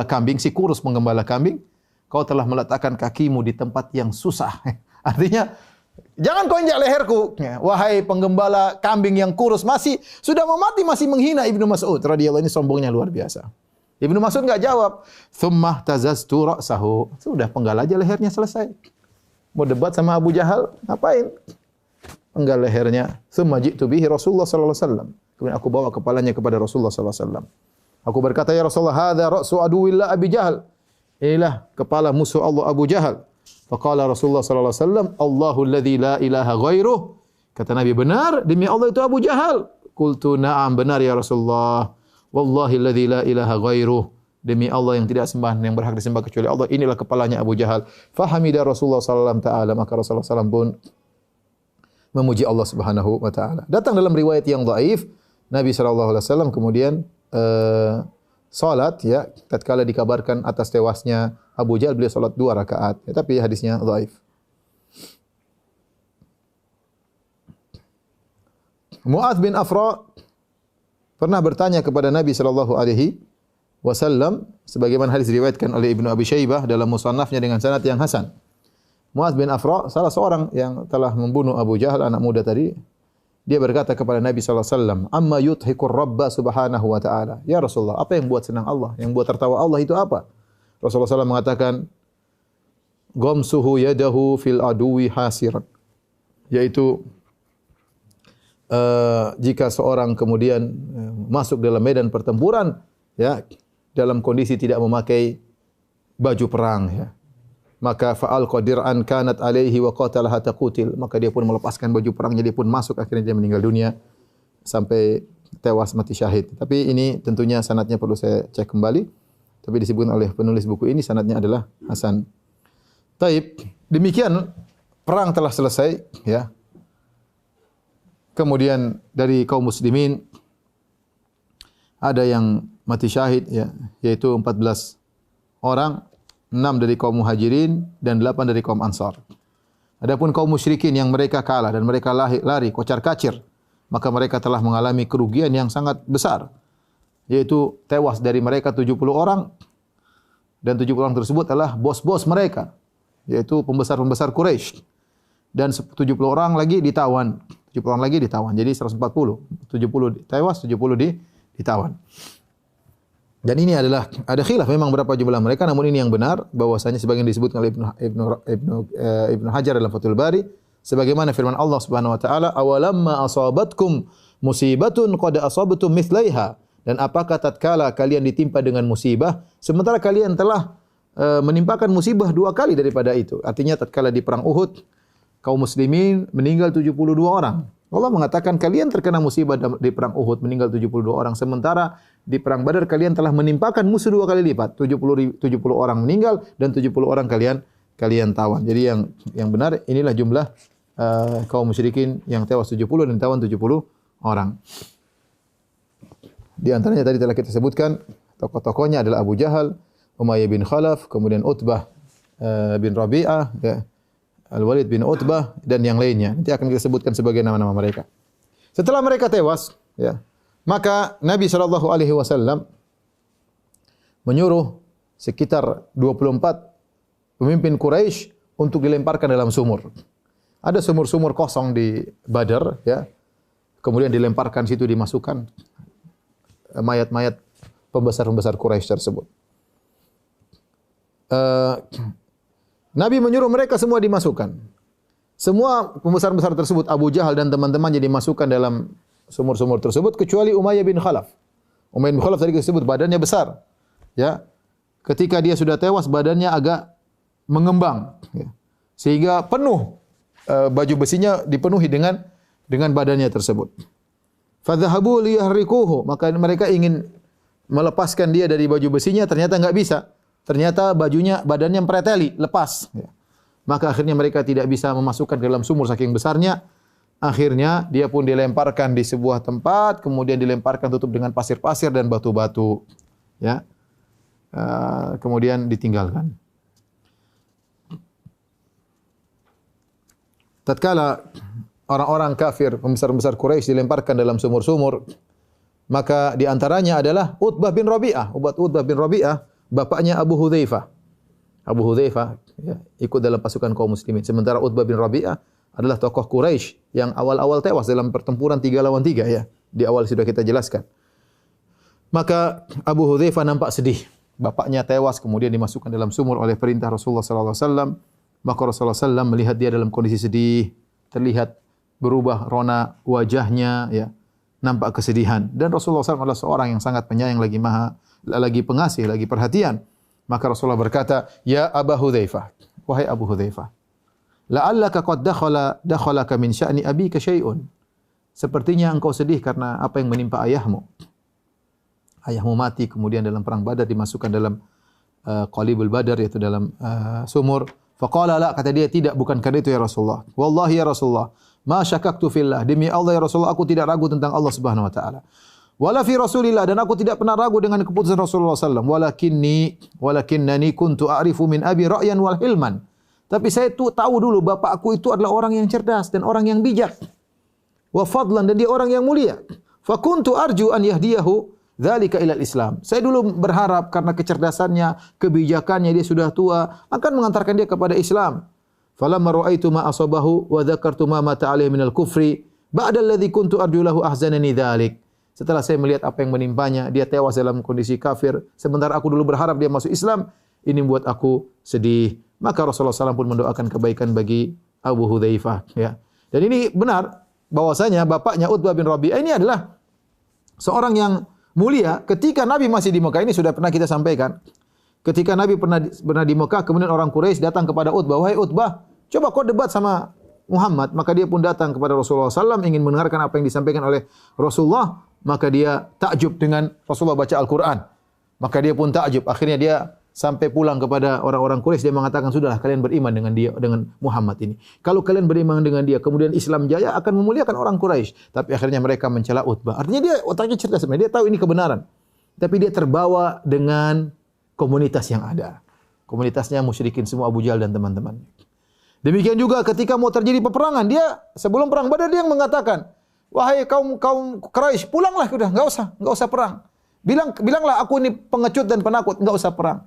kambing, si kurus penggembala kambing, kau telah meletakkan kakimu di tempat yang susah. Artinya, jangan kau injak leherku. Wahai penggembala kambing yang kurus, sudah mau mati masih menghina Ibnu Mas'ud radhiyallahu anhu. Ini sombongnya luar biasa. Ibnu Mas'ud enggak jawab. Tsumma tazaztu ra'sahu. Sudah penggal aja lehernya, selesai. Mau debat sama Abu Jahal, ngapain? Penggal lehernya. Tsumma ji'tu bihi Rasulullah sallallahu alaihi wasallam. Kemudian aku bawa kepalanya kepada Rasulullah sallallahu alaihi wasallam. Aku berkata, ya Rasulullah, hadza ra'su aduwillah Abi Jahal. Inilah kepala musuh Allah Abu Jahal. Faqala Rasulullah sallallahu alaihi wasallam, Allahu alladzi la ilaha ghairuh. Kata Nabi, benar demi Allah itu Abu Jahal. Qultu na'am, benar ya Rasulullah. Wallahi alladzi la ilaha ghairuh. Demi Allah yang tidak sembahan yang berhak disembah kecuali Allah, inilah kepalanya Abu Jahal. Fahamida Rasulullah sallallahu taala, maka Rasulullah sallallahu pun memuji Allah Subhanahu wa taala. Datang dalam riwayat yang dhaif, Nabi sallallahu alaihi wasallam kemudian salat tatkala dikabarkan atas tewasnya Abu Jahal, beliau salat 2 rakaat. Tapi hadisnya dhaif. Mu'adz bin Afra pernah bertanya kepada Nabi sallallahu alaihi wasallam sebagaimana hadis diriwayatkan oleh Ibnu Abi Syaibah dalam musannafnya dengan sanad yang hasan. Mu'adz bin Afra salah seorang yang telah membunuh Abu Jahal, anak muda tadi. Dia berkata kepada Nabi sallallahu alaihi wasallam, "Amma yudhikur Rabb subhanahu wa ta'ala." Ya Rasulullah, apa yang buat senang Allah? Yang buat tertawa Allah itu apa? Rasulullah SAW mengatakan, "Ghamsuhu yadahu fil aduwi hasiran." Yaitu jika seorang kemudian masuk dalam medan pertempuran dalam kondisi tidak memakai baju perang maka fa'al qadir'an kanat alaihi wa qatala hatta qutil, maka dia pun melepaskan baju perangnya, dia pun masuk, akhirnya dia meninggal dunia sampai tewas mati syahid. Tapi ini tentunya sanadnya perlu saya cek kembali, tapi disebutkan oleh penulis buku ini sanadnya adalah hasan. Taib, demikian perang telah selesai Kemudian dari kaum muslimin ada yang mati syahid yaitu 14 orang, 6 dari kaum muhajirin dan 8 dari kaum ansar. Adapun kaum musyrikin yang mereka kalah dan mereka lari kocar-kacir, maka mereka telah mengalami kerugian yang sangat besar, yaitu tewas dari mereka 70 orang dan 70 orang tersebut adalah bos-bos mereka, yaitu pembesar-pembesar Quraisy, dan 70 orang lagi ditawan. 70 orang lagi ditawan. Jadi 140. 70 tewas, 70 ditawan. Dan ini adalah ada khilaf memang berapa jumlah mereka, namun ini yang benar bahwasanya sebagian disebutkan oleh Ibnu Hajar dalam Fathul Bari sebagaimana firman Allah Subhanahu wa taala, "Awalamma asabatkum musibatun qad asabtum mithlaiha." Dan apakah tatkala kalian ditimpa dengan musibah sementara kalian telah menimpakan musibah 2 kali daripada itu. Artinya tatkala di perang Uhud kaum muslimin meninggal 72 orang. Allah mengatakan kalian terkena musibah di perang Uhud meninggal 72 orang, sementara di perang Badar kalian telah menimpakan musuh 2 kali lipat. 70 orang meninggal dan 70 orang kalian tawan. Jadi yang benar inilah jumlah kaum musyrikin yang tewas 70 dan tawan 70 orang. Di antaranya tadi telah kita sebutkan tokoh-tokohnya adalah Abu Jahal, Umayyah bin Khalaf, kemudian Utbah bin Rabi'ah, Al-Walid bin Utbah dan yang lainnya. Nanti akan kita sebutkan sebagai nama-nama mereka. Setelah mereka tewas, maka Nabi sallallahu alaihi wasallam menyuruh sekitar 24 pemimpin Quraisy untuk dilemparkan dalam sumur. Ada sumur-sumur kosong di Badar, kemudian dilemparkan situ, dimasukkan mayat-mayat pembesar-pembesar Quraisy tersebut. Nabi menyuruh mereka semua dimasukkan. Semua pembesar-pembesar tersebut, Abu Jahal dan teman-temannya dimasukkan dalam sumur-sumur tersebut kecuali Umayyah bin Khalaf. Umayyah bin Khalaf tadi disebut badannya besar. Ya. Ketika dia sudah tewas badannya agak mengembang ya. Sehingga penuh baju besinya dipenuhi dengan badannya tersebut. Fadhahabu liyahrikuhu, maka mereka ingin melepaskan dia dari baju besinya, ternyata enggak bisa. Ternyata badannya preteli, lepas ya. Maka akhirnya mereka tidak bisa memasukkan ke dalam sumur saking besarnya. Akhirnya dia pun dilemparkan di sebuah tempat, kemudian dilemparkan tutup dengan pasir-pasir dan batu-batu. Ya. Kemudian ditinggalkan. Tatkala orang-orang kafir, pembesar-pembesar Quraisy dilemparkan dalam sumur-sumur, maka di antaranya adalah Utbah bin Rabi'ah. Utbah bin Rabi'ah, bapaknya Abu Hudzaifah. Abu Hudzaifah ya, ikut dalam pasukan kaum muslimin. Sementara Utbah bin Rabi'ah adalah tokoh Quraisy yang awal-awal tewas dalam pertempuran 3 lawan 3 ya. Di awal sudah kita jelaskan. Maka Abu Hudzaifah nampak sedih. Bapaknya tewas kemudian dimasukkan dalam sumur oleh perintah Rasulullah sallallahu alaihi wasallam. Maka Rasulullah sallallahu melihat dia dalam kondisi sedih, terlihat berubah rona wajahnya ya, nampak kesedihan. Dan Rasulullah SAW adalah seorang yang sangat penyayang, lagi pengasih, lagi perhatian. Maka Rasulullah berkata, "Ya Aba Hudzaifah, wahai Abu Hudzaifah, la'allaka qad dakhalaka min sya'ni abika syai'un." Sepertinya engkau sedih karena apa yang menimpa ayahmu. Ayahmu mati, kemudian dalam perang Badar dimasukkan dalam qalibul Badar, yaitu dalam sumur. Faqala la, kata dia, tidak, bukan karena itu ya Rasulullah. Wallahi ya Rasulullah, ma syakaktu fillah, demi Allah ya Rasulullah, aku tidak ragu tentang Allah Subhanahu wa taala. Wala fi Rasulillah, dan aku tidak pernah ragu dengan keputusan Rasulullah sallallahu alaihi wasallam. Walakinnani kuntu a'rifu min abi ra'yan wal hilman. Tapi saya tuh tahu dulu bapakku itu adalah orang yang cerdas dan orang yang bijak. Wa fadlan, dan dia orang yang mulia. Fa kuntu arju an yahdiyahu dzalika ilal Islam. Saya dulu berharap karena kecerdasannya, kebijakannya, dia sudah tua, akan mengantarkan dia kepada Islam. Falamma ra'aitu ma asabahu wa dzakartu ma mata alaihi minal kufri ba'da alladhi kuntu arju lahu ahzanani dzalik. Setelah saya melihat apa yang menimpanya, dia tewas dalam kondisi kafir, sementara aku dulu berharap dia masuk Islam, ini membuat aku sedih. Maka Rasulullah SAW pun mendoakan kebaikan bagi Abu Hudzaifah ya. Dan ini benar bahwasanya bapaknya Utbah bin Rabi'ah ini adalah seorang yang mulia. Ketika Nabi masih di Mekah, ini sudah pernah kita sampaikan. Ketika Nabi pernah di Mekah, kemudian orang Quraisy datang kepada Utbah, "Wahai Utbah, coba kau debat sama Muhammad." Maka dia pun datang kepada Rasulullah SAW ingin mendengarkan apa yang disampaikan oleh Rasulullah. Maka dia takjub dengan Rasulullah baca Al-Quran. Maka dia pun takjub. Akhirnya dia sampai pulang kepada orang-orang Quraisy, dia mengatakan, "Sudahlah, kalian beriman dengan dia, dengan Muhammad ini. Kalau kalian beriman dengan dia, kemudian Islam jaya, akan memuliakan orang Quraisy." Tapi akhirnya mereka mencela Utbah. Artinya dia otaknya cerdas sebenarnya, dia tahu ini kebenaran. Tapi dia terbawa dengan komunitas yang ada. Komunitasnya musyrikin semua, Abu Jahal dan teman-temannya. Demikian juga ketika mau terjadi peperangan, dia sebelum perang Badar dia yang mengatakan, "Wahai kaum Quraisy, pulanglah sudah, enggak usah perang. Bilanglah aku ini pengecut dan penakut, enggak usah perang.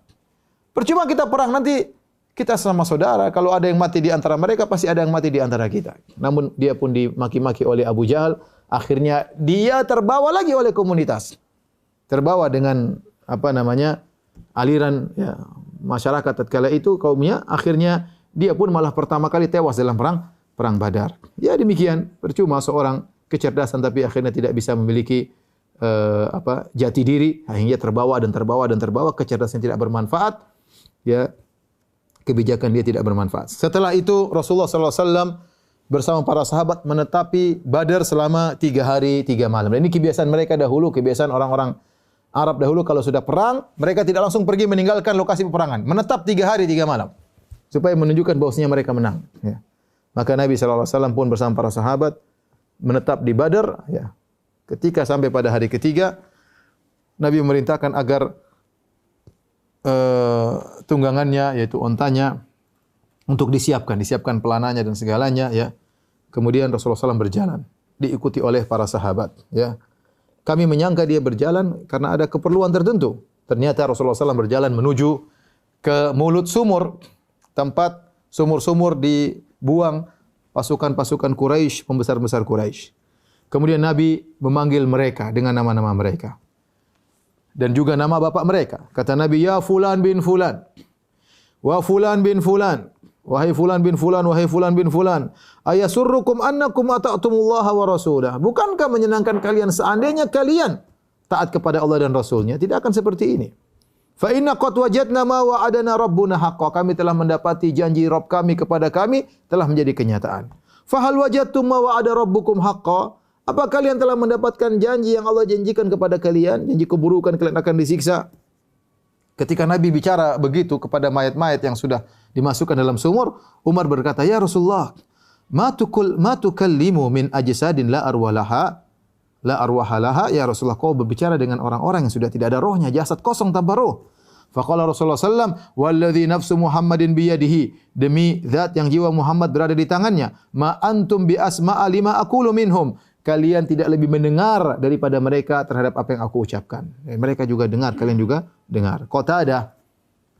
Percuma kita perang, nanti kita sama saudara. Kalau ada yang mati di antara mereka, pasti ada yang mati di antara kita." Namun dia pun dimaki-maki oleh Abu Jahal. Akhirnya dia terbawa lagi oleh komunitas. Terbawa dengan aliran ya, masyarakat tatkala itu kaumnya. Akhirnya dia pun malah pertama kali tewas dalam perang Badar. Ya demikian, percuma seorang kecerdasan tapi akhirnya tidak bisa memiliki jati diri, hingga terbawa, kecerdasan tidak bermanfaat, ya, kebijakan dia tidak bermanfaat. Setelah itu Rasulullah SAW bersama para sahabat menetapi Badar selama 3 hari 3 malam. Dan ini kebiasaan mereka dahulu, kebiasaan orang-orang Arab dahulu, kalau sudah perang, mereka tidak langsung pergi meninggalkan lokasi peperangan. Menetap 3 hari 3 malam. Supaya menunjukkan bahwasanya mereka menang. Ya. Maka Nabi SAW pun bersama para sahabat menetap di Badar. Ya. Ketika sampai pada hari ketiga, Nabi memerintahkan agar tunggangannya, yaitu ontanya, untuk disiapkan pelananya dan segalanya. Ya. Kemudian Rasulullah SAW berjalan, diikuti oleh para sahabat. Ya. Kami menyangka dia berjalan karena ada keperluan tertentu. Ternyata Rasulullah SAW berjalan menuju ke mulut sumur, tempat sumur-sumur dibuang pasukan-pasukan Quraisy, pembesar-besar Quraisy. Kemudian Nabi memanggil mereka dengan nama-nama mereka. Dan juga nama bapak mereka. Kata Nabi, "Ya fulan bin fulan. Wa fulan bin fulan. Wahai fulan bin fulan, wahai fulan bin fulan, ayasurrukum annakum ata'tumullaha wa rasulah. Bukankah menyenangkan kalian seandainya kalian taat kepada Allah dan Rasulnya? Tidak akan seperti ini. Fa inna qad wajadna ma wa'adana rabbuna haqqan. Kami telah mendapati janji Rabb kami kepada kami telah menjadi kenyataan. Fa hal wajadtum ma wa'ada rabbukum haqqan? Apa kalian telah mendapatkan janji yang Allah janjikan kepada kalian? Janji keburukan kalian akan disiksa. Ketika Nabi bicara begitu kepada mayat-mayat yang sudah dimasukkan dalam sumur, Umar berkata, "Ya Rasulullah, ma tukallimu min ajsadin la arwalaha, la arwahalaha." Ya Rasulullah, kau berbicara dengan orang-orang yang sudah tidak ada rohnya, jasad kosong tanpa roh. Faqala Rasulullah sallam, "Walladzi nafsu Muhammadin biyadihi." Demi zat yang jiwa Muhammad berada di tangannya, "Ma antum bi asma'a lima aqulu minhum." Kalian tidak lebih mendengar daripada mereka terhadap apa yang aku ucapkan. Mereka juga dengar, kalian juga dengar. Qatadah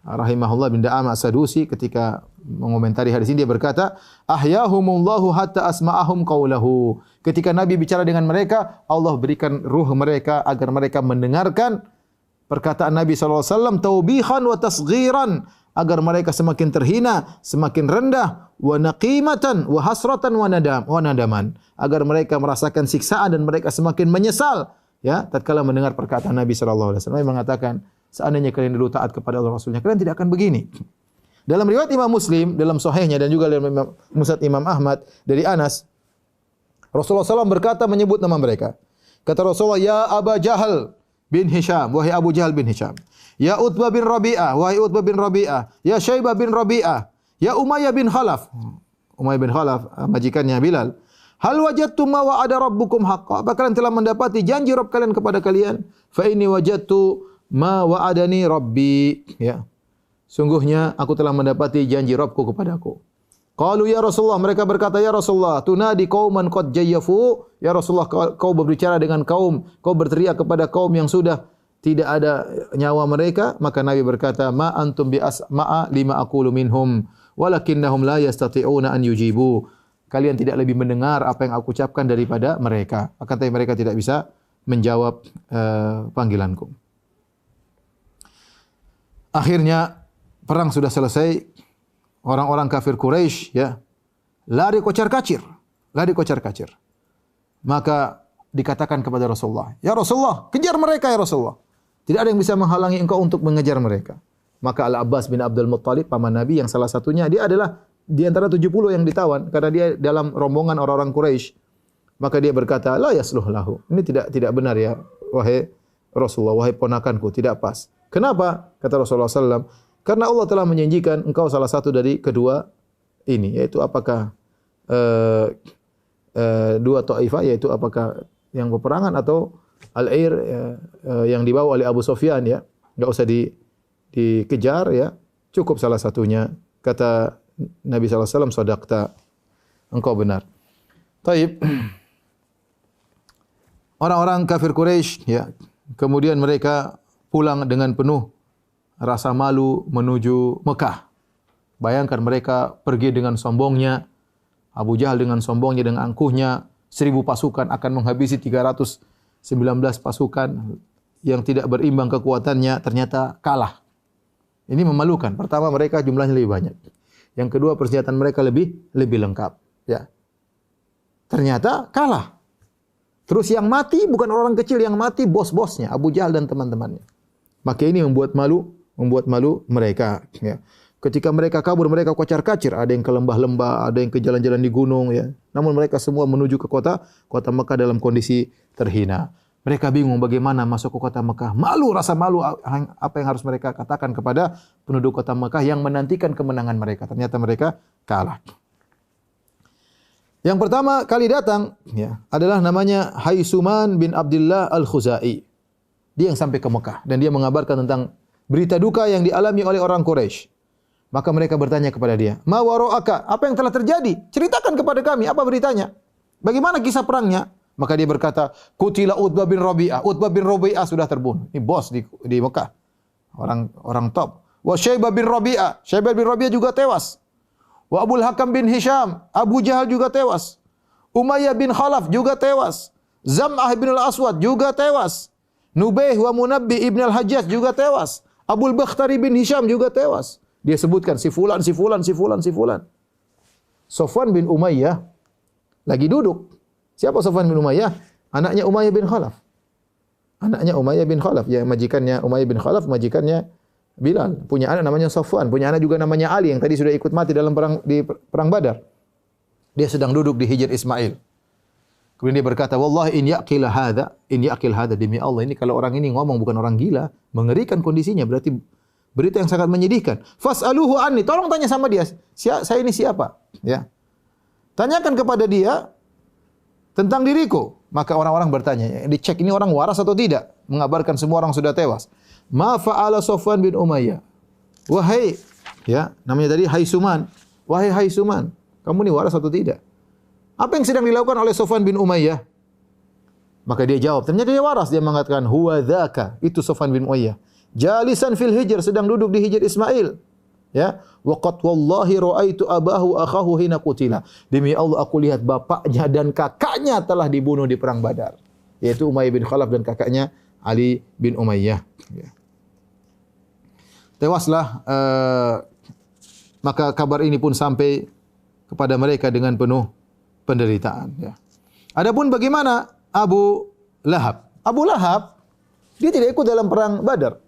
rahimahullah bin Da'amah As-Sadusi ketika mengomentari hadis ini dia berkata, "Ahyahumullahu hatta asma'ahum qaulahu." Ketika Nabi bicara dengan mereka, Allah berikan ruh mereka agar mereka mendengarkan perkataan Nabi sallallahu alaihi wasallam taubihan wa tasghiran, agar mereka semakin terhina, semakin rendah, wa naqimatan wa hasratan wa nadaman, agar mereka merasakan siksaan dan mereka semakin menyesal ya tatkala mendengar perkataan Nabi sallallahu alaihi wasallam yang mengatakan, seandainya kalian dulu taat kepada Allah Rasulnya, kalian tidak akan begini. Dalam riwayat Imam Muslim dalam sahihnya dan juga dalam Musnad Imam Ahmad dari Anas, Rasulullah SAW berkata menyebut nama mereka. Kata Rasulullah, "Ya Aba Jahal bin Hisham," wahai Abu Jahal bin Hisham. "Ya Utbah bin Rabi'ah," wahai Utbah bin Rabi'ah. "Ya Syaibah bin Rabi'ah." "Ya Umayyah bin Khalaf." Umayyah bin Khalaf majikannya Bilal. "Hal wajadtum ma wa'ada rabbukum haqqan?" Apa kalian telah mendapati janji Rabb kalian kepada kalian? "Fa inni wajadtu ma wa'adani rabbi." Ya. Sungguhnya aku telah mendapati janji Rabbku kepadaku. Qalu ya Rasulullah, mereka berkata, "Ya Rasulullah, tunadi qauman qad jayyafu." Ya Rasulullah, kau berbicara dengan kaum, kau berteriak kepada kaum yang sudah tidak ada nyawa mereka. Maka Nabi berkata, "Ma antum bi asma'a lima aqulu minhum, walakinnahum la yastati'una an yujibu." Kalian tidak lebih mendengar apa yang aku ucapkan daripada mereka. Akan tetapi mereka tidak bisa menjawab panggilanku. Akhirnya perang sudah selesai. Orang-orang kafir Quraisy ya lari kocar-kacir. Maka dikatakan kepada Rasulullah, "Ya Rasulullah, kejar mereka ya Rasulullah." Tidak ada yang bisa menghalangi engkau untuk mengejar mereka. Maka Al-Abbas bin Abdul Muttalib, paman Nabi yang salah satunya, dia adalah di antara 70 yang ditawan karena dia dalam rombongan orang-orang Quraisy. Maka dia berkata, "La yasluh lahu." Ini tidak benar ya, wahai Rasulullah, wahai ponakanku, tidak pas. Kenapa? Kata Rasulullah SAW, karena Allah telah menjanjikan engkau salah satu dari kedua ini, yaitu apakah dua Taifah, yaitu apakah yang peperangan atau Al-Air yang dibawa oleh Abu Sufyan ya, enggak usah dikejar ya, cukup salah satunya. Kata Nabi SAW, "Shadaqta." Engkau benar. Taib. Orang-orang kafir Quraisy ya, kemudian mereka pulang dengan penuh rasa malu menuju Mekah. Bayangkan mereka pergi dengan sombongnya, Abu Jahal dengan sombongnya, dengan angkuhnya, 1000 pasukan akan menghabisi 319 pasukan yang tidak berimbang kekuatannya, ternyata kalah. Ini memalukan. Pertama, mereka jumlahnya lebih banyak. Yang kedua, persenjataan mereka lebih lengkap. Ya. Ternyata kalah. Terus yang mati bukan orang kecil, yang mati bos-bosnya, Abu Jahal dan teman-temannya. Maka ini membuat malu mereka. Ya. Ketika mereka kabur, mereka kocar-kacir. Ada yang ke lembah-lembah, ada yang ke jalan-jalan di gunung. Ya. Namun mereka semua menuju ke kota Mekah dalam kondisi terhina. Mereka bingung bagaimana masuk ke kota Mekah. Rasa malu apa yang harus mereka katakan kepada penduduk kota Mekah yang menantikan kemenangan mereka. Ternyata mereka kalah. Yang pertama kali datang ya, adalah namanya Haisuman bin Abdullah Al-Khuzai. Dia yang sampai ke Mekah dan dia mengabarkan tentang berita duka yang dialami oleh orang Quraisy. Maka mereka bertanya kepada dia, "Ma wara'aka? Apa yang telah terjadi? Ceritakan kepada kami, apa beritanya? Bagaimana kisah perangnya?" Maka dia berkata, "Qutila Utbah bin Rabi'ah. Utbah bin Rabi'ah sudah terbunuh." Ini bos di Mekah. Orang top. Wa Syaibah bin Rabi'ah. Syaibah bin Rabi'ah juga tewas. Wa Abul Hakam bin Hisham, Abu Jahal juga tewas. Umayyah bin Khalaf juga tewas. Zam'ah bin Al-Aswad juga tewas. Nubaih wa Munabbi ibn Al-Hajjaj juga tewas. Abul Bakhtari bin Hisham juga tewas. Dia sebutkan si fulan, si fulan, si fulan, si fulan. Safwan bin Umayyah lagi duduk. Siapa Safwan bin Umayyah? Anaknya Umayyah bin Khalaf. Anaknya Umayyah bin Khalaf, ya majikannya Umayyah bin Khalaf, majikannya Bilal. Punya anak namanya Safwan, punya anak juga namanya Ali yang tadi sudah ikut mati dalam perang Badar. Dia sedang duduk di Hijr Ismail. Kemudian dia berkata, "Wallahi in yaqil hadha, demi Allah ini kalau orang ini ngomong bukan orang gila, mengerikan kondisinya, berarti berita yang sangat menyedihkan. Fas'aluhu anni, tolong tanya sama dia, saya ini siapa?" Ya. Tanyakan kepada dia tentang diriku. Maka orang-orang bertanya, dicek ini orang waras atau tidak, mengabarkan semua orang sudah tewas. Ma fa'ala Safwan bin Umayyah. Wahai, ya, namanya tadi Haisuman. Wahai Haisuman, kamu ini waras atau tidak? Apa yang sedang dilakukan oleh Safwan bin Umayyah? Maka dia jawab, ternyata dia waras. Dia mengatakan, huwa dzaka, itu Safwan bin Umayyah. Jalisan fil Hijr, sedang duduk di Hijr Ismail. Ya, wa qad wallahi ra'aitu abahu akhahu hina qutila. Demi Allah aku lihat bapaknya dan kakaknya telah dibunuh di perang Badar. Yaitu Umayyah bin Khalaf dan kakaknya Ali bin Umayyah. Ya. Tewaslah, maka kabar ini pun sampai kepada mereka dengan penuh penderitaan. Ya. Adapun bagaimana Abu Lahab? Abu Lahab, dia tidak ikut dalam perang Badar.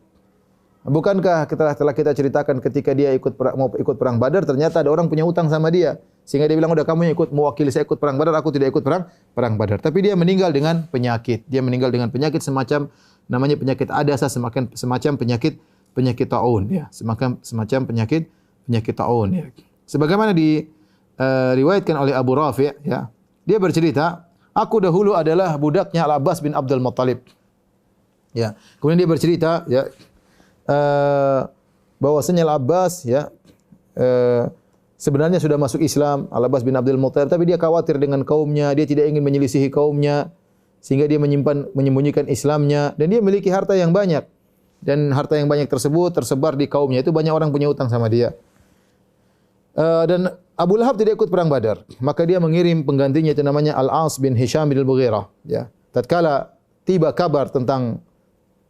Bukankah telah kita ceritakan ketika dia mau ikut perang Badar, ternyata ada orang punya utang sama dia. Sehingga dia bilang, udah kamu yang ikut mewakili saya ikut perang Badar, aku tidak ikut perang Badar. Tapi dia meninggal dengan penyakit. Dia meninggal dengan penyakit semacam, namanya penyakit adasa, semacam penyakit taun. Ya. Semacam penyakit taun. Ya. Sebagaimana diriwayatkan oleh Abu Rafi', ya, dia bercerita, aku dahulu adalah budaknya Al-Abbas bin Abdul Muttalib. Ya. Kemudian dia bercerita, ya, bahwasanya Al-Abbas, ya, sebenarnya sudah masuk Islam, Al-Abbas bin Abdul Muttalib, tapi dia khawatir dengan kaumnya, dia tidak ingin menyelisihi kaumnya, sehingga dia menyembunyikan Islamnya, dan dia memiliki harta yang banyak. Dan harta yang banyak tersebut tersebar di kaumnya, itu banyak orang punya utang sama dia. Dan Abu Lahab tidak ikut perang Badar, maka dia mengirim penggantinya, itu namanya Al-As bin Hisham bin Al-Mughirah. Ya. Tatkala tiba kabar tentang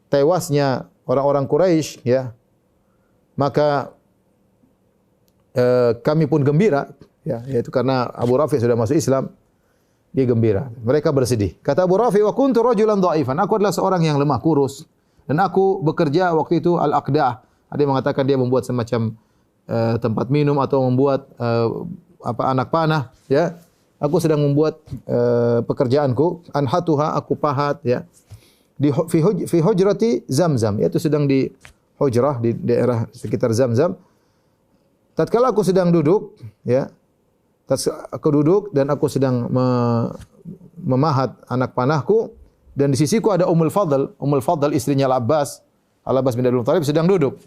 tewasnya orang-orang Quraisy, ya, maka kami pun gembira, ya, yaitu karena Abu Rafi sudah masuk Islam, dia gembira. Mereka bersedih. Kata Abu Rafi, wa kuntu rajulan dha'ifan, aku adalah seorang yang lemah kurus dan aku bekerja waktu itu al-aqdah. Ada yang mengatakan dia membuat semacam tempat minum atau membuat anak panah, ya. Aku sedang membuat pekerjaanku, anhatuha, aku pahat, ya. Fi hujrati Zamzam, yaitu sedang di hujrah di daerah sekitar Zamzam. Tatkala aku sedang duduk, ya, aku duduk dan aku sedang memahat anak panahku, dan di sisiku ada Ummul Fadl istrinya Al-Abbas bin Abdul Muttalib sedang duduk.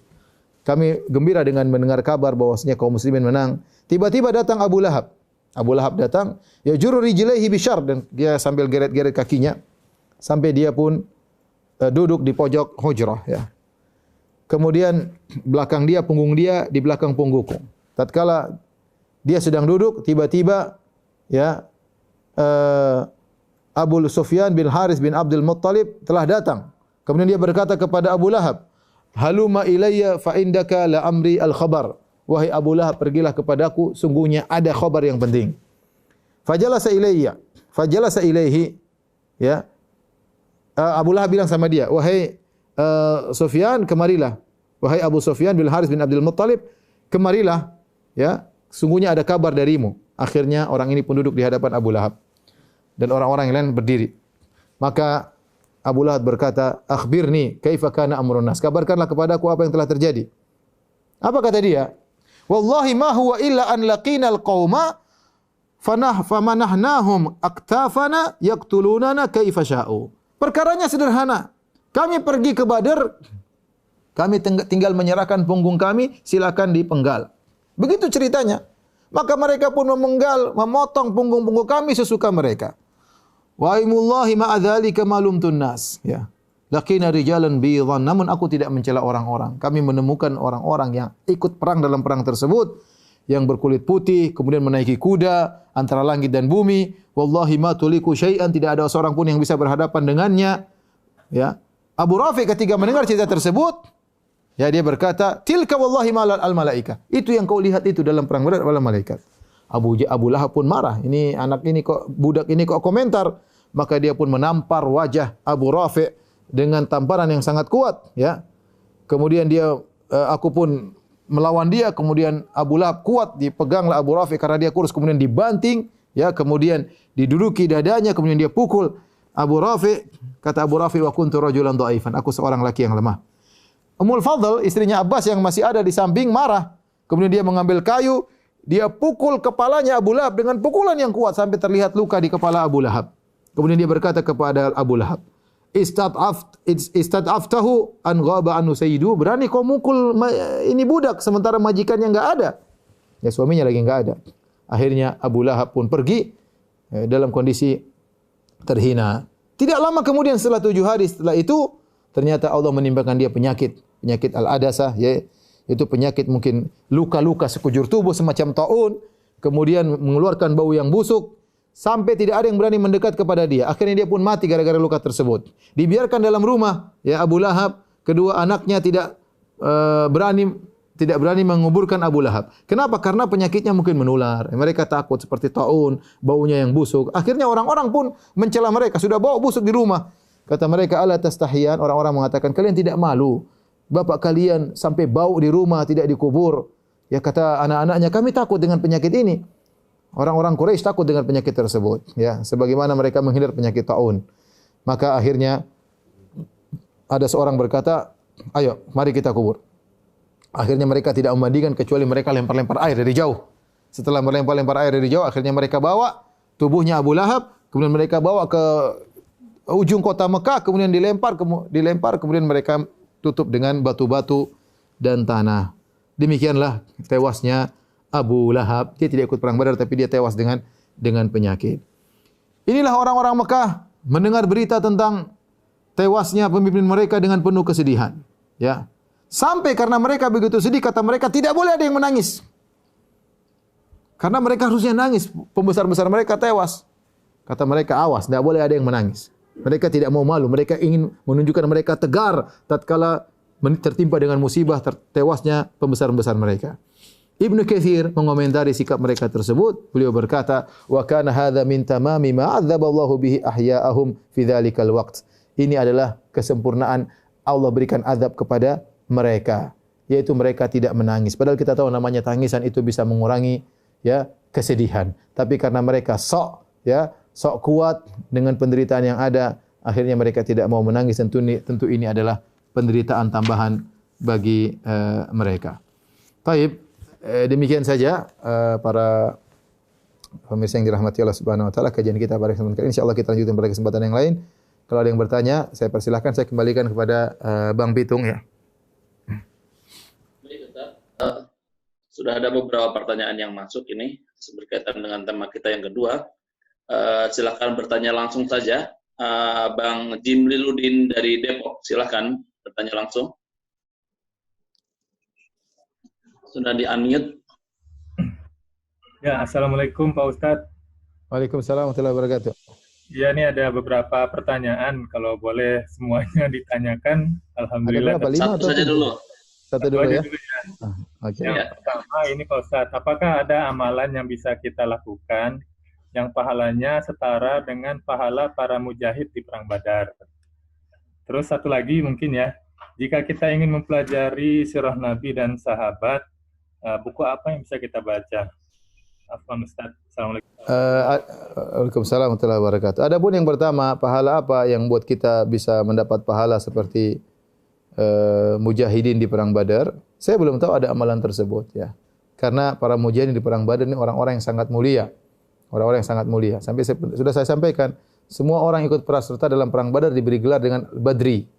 Kami gembira dengan mendengar kabar bahwasanya kaum muslimin menang. Tiba-tiba datang Abu Lahab. Abu Lahab datang, ya juru rijlaihi bisyar, dan dia sambil geret-geret kakinya sampai dia pun duduk di pojok hujrah, ya. Kemudian belakang dia, punggung dia di belakang punggungku. Tatkala dia sedang duduk, tiba-tiba, ya, Abu Sufyan bin Haris bin Abdul Muttalib telah datang. Kemudian dia berkata kepada Abu Lahab, "Halumma ilayya fa indaka la amri al-khabar." Wahai Abu Lahab, pergilah kepadaku, sungguhnya ada khabar yang penting. Fajalasa ilaihi, ya. Abu Lahab bilang sama dia, "Wahai Sufyan, kemarilah. Wahai Abu Sufyan bin Haris bin Abdul Muttalib, kemarilah, ya. Sungguhnya ada kabar darimu." Akhirnya orang ini pun duduk di hadapan Abu Lahab dan orang-orang yang lain berdiri. Maka Abu Lahab berkata, "Akhbirni kaifa kana amrun nas." Kabarkanlah kepadaku apa yang telah terjadi. Apa kata dia? "Wallahi ma huwa illa an laqina al-qauma famanahnahum aktafana yaqtulunana kaifa sya'u." Perkaranya sederhana. Kami pergi ke Badar, kami tinggal menyerahkan punggung kami, silakan dipenggal. Begitu ceritanya. Maka mereka pun memotong punggung-punggung kami sesuka mereka. Wa aimullahi ma'adzalika malumtun nas. Ya. Laqina rijalan bidhan, namun aku tidak mencela orang-orang. Kami menemukan orang-orang yang ikut perang dalam perang tersebut, yang berkulit putih, kemudian menaiki kuda antara langit dan bumi. Wallahi ma tuliku syai'an, tidak ada seorang pun yang bisa berhadapan dengannya. Ya. Abu Rafi ketika mendengar cerita tersebut, Ya, dia berkata, "Tilka wallahi malal al malaika." Itu yang kau lihat itu dalam perang Badar adalah malaikat. Abu Lahab pun marah. Ini anak ini kok, budak ini kok komentar. Maka dia pun menampar wajah Abu Rafi' dengan tamparan yang sangat kuat, ya. Kemudian dia aku pun melawan dia, kemudian Abu Lahab kuat, dipeganglah Abu Rafi' karena dia kurus, kemudian dibanting, ya, kemudian diduduki dadanya, kemudian dia pukul Abu Rafi'. Kata Abu Rafi', "Wa kuntu rajulan dhaifan." Aku seorang laki yang lemah. Ummul Fadl, istrinya Abbas yang masih ada di samping, marah. Kemudian dia mengambil kayu, dia pukul kepalanya Abu Lahab dengan pukulan yang kuat sampai terlihat luka di kepala Abu Lahab. Kemudian dia berkata kepada Abu Lahab, "Istad'aftahu an ghaba anhu sayyidu." Berani kau mukul ini budak sementara majikannya enggak ada. Ya, suaminya lagi enggak ada. Akhirnya Abu Lahab pun pergi dalam kondisi terhina. Tidak lama kemudian setelah 7 hari setelah itu, ternyata Allah menimpakan dia penyakit al-adasah, yaitu penyakit mungkin luka-luka sekujur tubuh semacam taun, kemudian mengeluarkan bau yang busuk sampai tidak ada yang berani mendekat kepada dia. Akhirnya dia pun mati gara-gara luka tersebut. Dibiarkan dalam rumah, ya, Abu Lahab, kedua anaknya tidak berani menguburkan Abu Lahab. Kenapa? Karena penyakitnya mungkin menular. Mereka takut seperti taun, baunya yang busuk. Akhirnya orang-orang pun mencela mereka, sudah bau busuk di rumah. Kata mereka, "Ala tastahiyan?" Orang-orang mengatakan, "Kalian tidak malu? Bapak kalian sampai bau di rumah, tidak dikubur." Ya, kata anak-anaknya, "Kami takut dengan penyakit ini." Orang-orang Quraisy takut dengan penyakit tersebut, ya, sebagaimana mereka menghindar penyakit taun. Maka akhirnya ada seorang berkata, "Ayo, mari kita kubur." Akhirnya mereka tidak memandikan kecuali mereka lempar-lempar air dari jauh. Setelah melempar-lempar air dari jauh, akhirnya mereka bawa tubuhnya Abu Lahab, kemudian mereka bawa ke ujung kota Mekah, kemudian dilempar, kemudian mereka tutup dengan batu-batu dan tanah. Demikianlah tewasnya Abu Lahab. Dia tidak ikut perang Badar, tapi dia tewas dengan penyakit. Inilah orang-orang Mekah mendengar berita tentang tewasnya pemimpin mereka dengan penuh kesedihan. Ya, sampai karena mereka begitu sedih, kata mereka tidak boleh ada yang menangis. Karena mereka harusnya nangis, pembesar-besar mereka tewas. Kata mereka, awas, tidak boleh ada yang menangis. Mereka tidak mau malu, mereka ingin menunjukkan mereka tegar tatkala tertimpa dengan musibah tewasnya pembesar-besar mereka. Ibnu Katsir mengomentari sikap mereka tersebut. Beliau berkata, "Wa kana hadza min tamami ma 'adzaballahu bihi ahya'ahum fi dzalikal waqt." Ini adalah kesempurnaan Allah berikan azab kepada mereka, yaitu mereka tidak menangis. Padahal kita tahu namanya tangisan itu bisa mengurangi, ya, kesedihan. Tapi karena mereka sok kuat dengan penderitaan yang ada, akhirnya mereka tidak mau menangis. Tentu ini adalah penderitaan tambahan bagi mereka. Taib, demikian saja para pemirsa yang dirahmati Allah Subhanahu wa taala, kajian kita pada kesempatan kali ini. Insyaallah kita lanjutkan pada kesempatan yang lain. Kalau ada yang bertanya, saya persilahkan, saya kembalikan kepada Bang Bitung, ya. Baik, Ustaz. Sudah ada beberapa pertanyaan yang masuk ini berkaitan dengan tema kita yang kedua. Silakan bertanya langsung saja. Bang Jimliludin dari Depok, silakan bertanya langsung. Sudah di-unmute. Ya, Assalamualaikum Pak Ustadz. Waalaikumsalam warahmatullahi wabarakatuh. Ya, ini ada beberapa pertanyaan. Kalau boleh semuanya ditanyakan, alhamdulillah. Ada berapa? 5 Satu atau saja 7? dulu. Satu dulu ya. Okay. Yang pertama ini Pak Ustadz, apakah ada amalan yang bisa kita lakukan yang pahalanya setara dengan pahala para mujahid di Perang Badar? Terus satu lagi mungkin ya, jika kita ingin mempelajari sirah Nabi dan sahabat, buku apa yang bisa kita baca? Afwan Ustaz. Assalamualaikum. Waalaikumsalam warahmatullahi wabarakatuh. Adapun yang pertama, pahala apa yang buat kita bisa mendapat pahala seperti mujahidin di Perang Badar? Saya belum tahu ada amalan tersebut, ya. Karena para mujahidin di Perang Badar ini orang-orang yang sangat mulia. Orang-orang yang sangat mulia. Sampai sudah saya sampaikan, semua orang ikut serta dalam Perang Badar diberi gelar dengan Badri.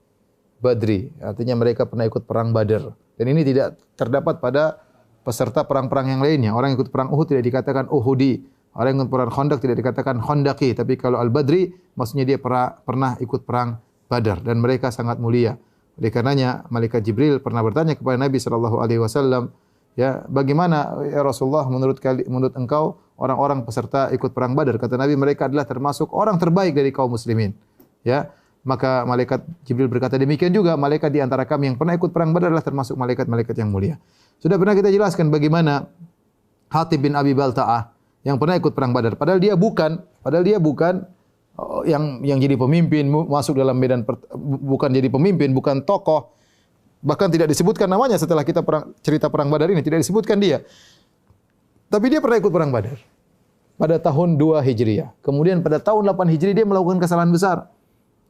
Badri, artinya mereka pernah ikut Perang Badar. Dan ini tidak terdapat pada peserta perang-perang yang lainnya. Orang yang ikut Perang Uhud tidak dikatakan Uhudi. Orang yang ikut Perang Khandaq tidak dikatakan Khandaqi. Tapi kalau Al-Badri, maksudnya dia pernah ikut Perang Badar. Dan mereka sangat mulia. Oleh karenanya, Malaikat Jibril pernah bertanya kepada Nabi SAW, ya, bagaimana ya Rasulullah menurut engkau orang-orang peserta ikut Perang Badar? Kata Nabi, mereka adalah termasuk orang terbaik dari kaum muslimin. Ya, Maka malaikat Jibril berkata demikian juga malaikat di antara kami yang pernah ikut perang Badar adalah termasuk malaikat-malaikat yang mulia. Sudah pernah kita jelaskan bagaimana Hatib bin Abi Balta'ah yang pernah ikut perang Badar. Padahal dia bukan yang jadi pemimpin, masuk dalam medan bukan jadi pemimpin, bukan tokoh. Bahkan tidak disebutkan namanya setelah kita cerita perang Badar ini, tidak disebutkan dia. Tapi dia pernah ikut perang Badar pada tahun 2 Hijriah. Kemudian pada tahun 8 Hijriah dia melakukan kesalahan besar.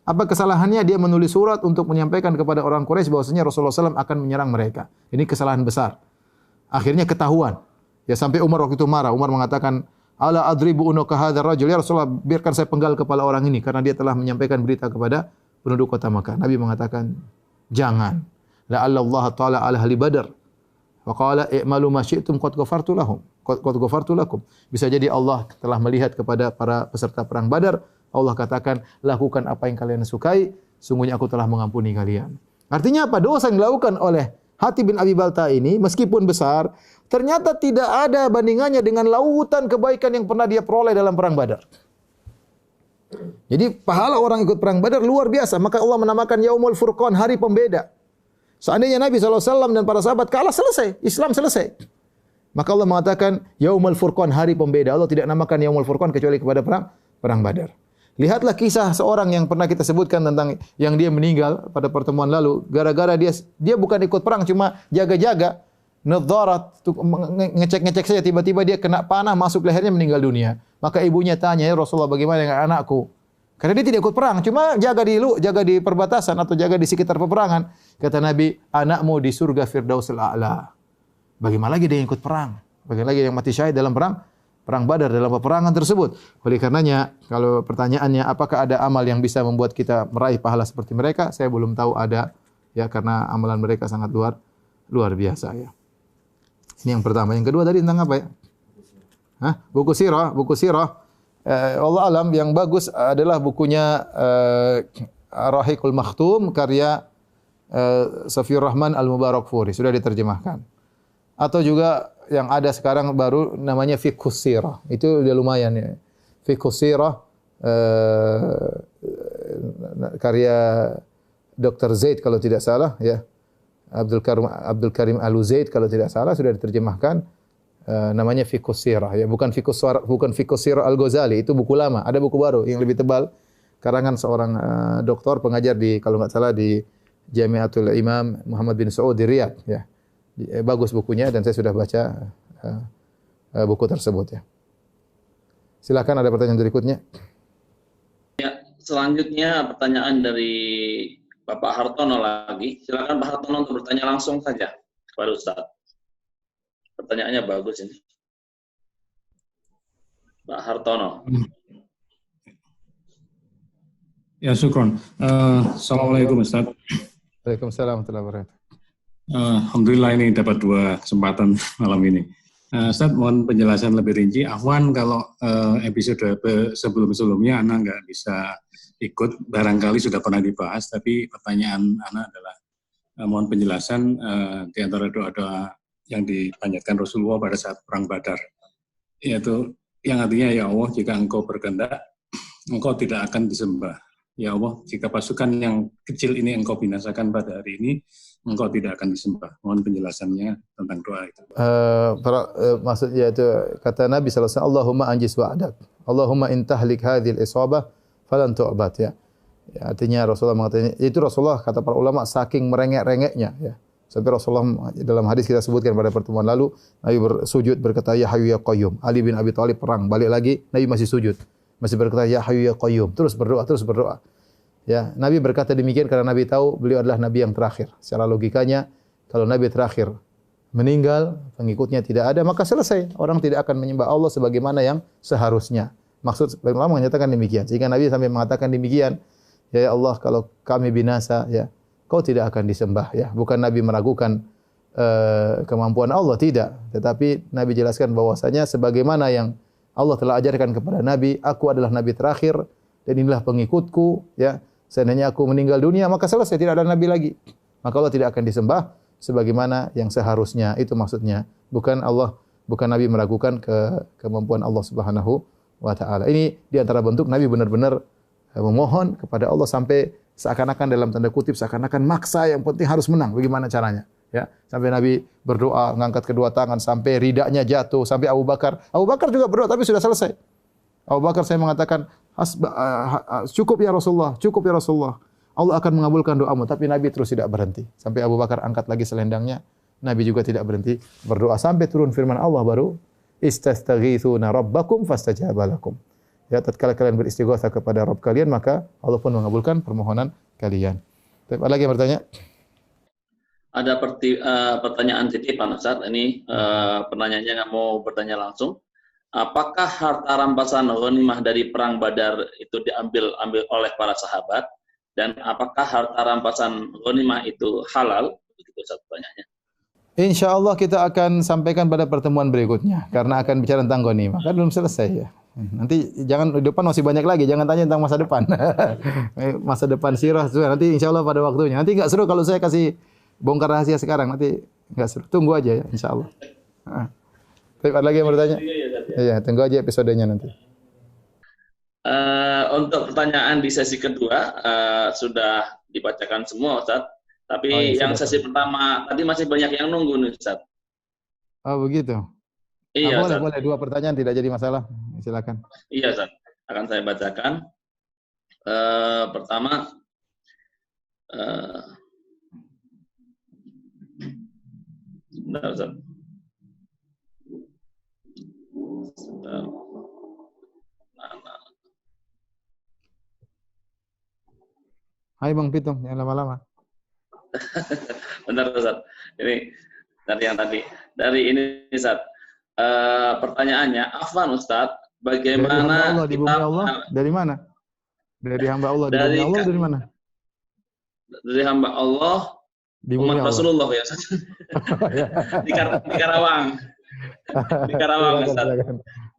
Apa kesalahannya? Dia menulis surat untuk menyampaikan kepada orang Quraisy bahwasanya Rasulullah SAW akan menyerang mereka. Ini kesalahan besar. Akhirnya ketahuan. Ya sampai Umar waktu itu marah. Umar mengatakan, "Ala adribu unuka hadzal rajul." Ya Rasulullah, biarkan saya penggal kepala orang ini karena dia telah menyampaikan berita kepada penduduk kota Makkah. Nabi mengatakan, "Jangan. La'alla ta'ala ala ahli Badar. Wa qala i'malu ma syi'tum qad ghafartu lahum. Qad ghafartu lakum." Bisa jadi Allah telah melihat kepada para peserta perang Badar. Allah katakan, lakukan apa yang kalian sukai, sungguhnya aku telah mengampuni kalian. Artinya apa? Dosa yang dilakukan oleh Hatib bin Abi Balta'ah ini meskipun besar, ternyata tidak ada bandingannya dengan lautan kebaikan yang pernah dia peroleh dalam perang Badar. Jadi pahala orang ikut perang Badar luar biasa. Maka Allah menamakan Yaumul Furqan, hari pembeda. Seandainya Nabi SAW dan para sahabat kalah, selesai. Islam selesai. Maka Allah mengatakan Yaumul Furqan, hari pembeda. Allah tidak namakan Yaumul Furqan kecuali kepada perang Badar. Lihatlah kisah seorang yang pernah kita sebutkan tentang yang dia meninggal pada pertemuan lalu. Gara-gara dia bukan ikut perang, cuma jaga-jaga. Nadharat, ngecek-ngecek saja, tiba-tiba dia kena panah masuk lehernya, meninggal dunia. Maka ibunya tanya, "Ya Rasulullah, bagaimana dengan anakku?" Karena dia tidak ikut perang, cuma jaga di perbatasan atau jaga di sekitar peperangan. Kata Nabi, "Anakmu di surga Firdausul A'la." Bagaimana lagi dia yang ikut perang? Bagaimana lagi yang mati syahid dalam perang Badar, dalam peperangan tersebut. Oleh karenanya, kalau pertanyaannya apakah ada amal yang bisa membuat kita meraih pahala seperti mereka? Saya belum tahu ada, ya, karena amalan mereka sangat luar biasa, ya. Ini yang pertama. Yang kedua tadi tentang apa, ya? Buku sirah. Allah alam yang bagus adalah bukunya Ar-Rahiqul Makhtum karya Safiur Rahman Al-Mubarakfuri, sudah diterjemahkan. Atau juga yang ada sekarang baru namanya Fiqhus Sirah. Itu udah lumayan, ya. Fiqhus Sirah karya Dr. Zaid kalau tidak salah, ya. Abdul Karim Al-Zaid kalau tidak salah, sudah diterjemahkan. Namanya Fiqhus Sirah, ya. Bukan Fiqhus Sirah Al-Ghazali, itu buku lama. Ada buku baru yang lebih tebal karangan seorang doktor pengajar di, kalau enggak salah, di Jami'atul Imam Muhammad bin Saud di Riyadh, ya. Bagus bukunya dan saya sudah baca buku tersebut, ya. Silakan, ada pertanyaan berikutnya. Ya, selanjutnya pertanyaan dari Bapak Hartono lagi. Silakan Pak Hartono untuk bertanya langsung saja kepada Ustaz. Pertanyaannya bagus ini. Pak Hartono. Ya, syukron. Assalamualaikum Ustaz. Waalaikumsalam warahmatullahi wabarakatuh. Alhamdulillah ini dapat 2 kesempatan malam ini. Ustaz, mohon penjelasan lebih rinci. Afwan kalau episode sebelum-sebelumnya Ana nggak bisa ikut, barangkali sudah pernah dibahas, tapi pertanyaan Ana adalah mohon penjelasan di antara doa-doa yang dipanjatkan Rasulullah pada saat perang Badar, yaitu yang artinya, ya Allah, jika Engkau berkehendak, Engkau tidak akan disembah. Ya Allah, jika pasukan yang kecil ini Engkau binasakan pada hari ini, Engkau tidak akan disembah. Mohon penjelasannya tentang doa itu. Maksudnya itu kata Nabi SAW, Allahumma anjis wa'adak. Allahumma intahlik hadhil isabah falan tu'bad, ya. Artinya Rasulullah mengatakan, itu Rasulullah, kata para ulama, saking merengek-rengeknya, ya. Sampai Rasulullah dalam hadis kita sebutkan pada pertemuan lalu, Nabi bersujud berkata, "Ya Hayyu ya Qayyum." Ali bin Abi Thalib perang, balik lagi, Nabi masih sujud. Masih berkata, "Ya Hayyu ya Qayyum." Terus berdoa. Ya, Nabi berkata demikian karena Nabi tahu beliau adalah Nabi yang terakhir. Secara logikanya, kalau Nabi terakhir meninggal, pengikutnya tidak ada, maka selesai. Orang tidak akan menyembah Allah sebagaimana yang seharusnya. Maksud ulama menyatakan demikian. Sehingga Nabi sampai mengatakan demikian, "Ya Allah, kalau kami binasa, ya, Kau tidak akan disembah." Ya, bukan Nabi meragukan kemampuan Allah, tidak. Tetapi Nabi jelaskan bahwasanya sebagaimana yang Allah telah ajarkan kepada Nabi, aku adalah Nabi terakhir dan inilah pengikutku, ya. Seandainya aku meninggal dunia, maka selesai, tidak ada Nabi lagi. Maka Allah tidak akan disembah sebagaimana yang seharusnya. Itu maksudnya. Bukan Nabi meragukan kemampuan Allah Subhanahu wa taala. Ini di antara bentuk Nabi benar-benar memohon kepada Allah sampai seakan-akan dalam tanda kutip seakan-akan maksa yang penting harus menang. Bagaimana caranya? Ya, sampai Nabi berdoa, mengangkat kedua tangan sampai ridanya jatuh, sampai Abu Bakar juga berdoa tapi sudah selesai. Abu Bakar saya mengatakan, cukup ya Rasulullah, cukup ya Rasulullah. Allah akan mengabulkan doamu, tapi Nabi terus tidak berhenti. Sampai Abu Bakar angkat lagi selendangnya, Nabi juga tidak berhenti berdoa sampai turun firman Allah baru, istastaghitsuna rabbakum fastajaba lakum. Ya, tatkala kalian beristighatsah kepada Rabb kalian, maka Allah pun mengabulkan permohonan kalian. Ada lagi yang bertanya? Ada pertanyaan titipan Ustaz. Ini penanyanya nggak mau bertanya langsung. Apakah harta rampasan ghanimah dari perang Badar itu diambil oleh para sahabat, dan apakah harta rampasan ghanimah itu halal? Begitu Ustaz pertanyaannya. Insya Allah kita akan sampaikan pada pertemuan berikutnya karena akan bicara tentang ghanimah. Kan belum selesai ya. Nanti jangan di depan masih banyak lagi. Jangan tanya tentang masa depan. Masa depan sirah nanti insya Allah pada waktunya. Nanti nggak seru kalau saya kasih bongkar rahasia sekarang. Nanti nggak seru. Tunggu aja ya insya Allah. Ada lagi yang bertanya? Iya, tunggu aja episodenya nanti. Untuk pertanyaan di sesi kedua sudah dibacakan semua Ustaz. Tapi yang sesi pertama tadi masih banyak yang nunggu nih Ustaz. Oh begitu. Iya, boleh 2 pertanyaan tidak jadi masalah. Silakan. Iya Ustaz. Akan saya bacakan. Pertama, bentar, Ustaz. Hai Bang Pitung, jangan lama-lama. Bentar Ustaz. Ini dari yang tadi. Dari ini Ustaz. Pertanyaannya, Afwan Ustaz, bagaimana dari hamba Allah, di bumi Allah? Dari mana? Dari hamba Allah di bumi Allah dari mana? Dari hamba Allah di bumi umat Allah. Rasulullah ya Ustaz. Di Karawang. Di Karawang Ustaz.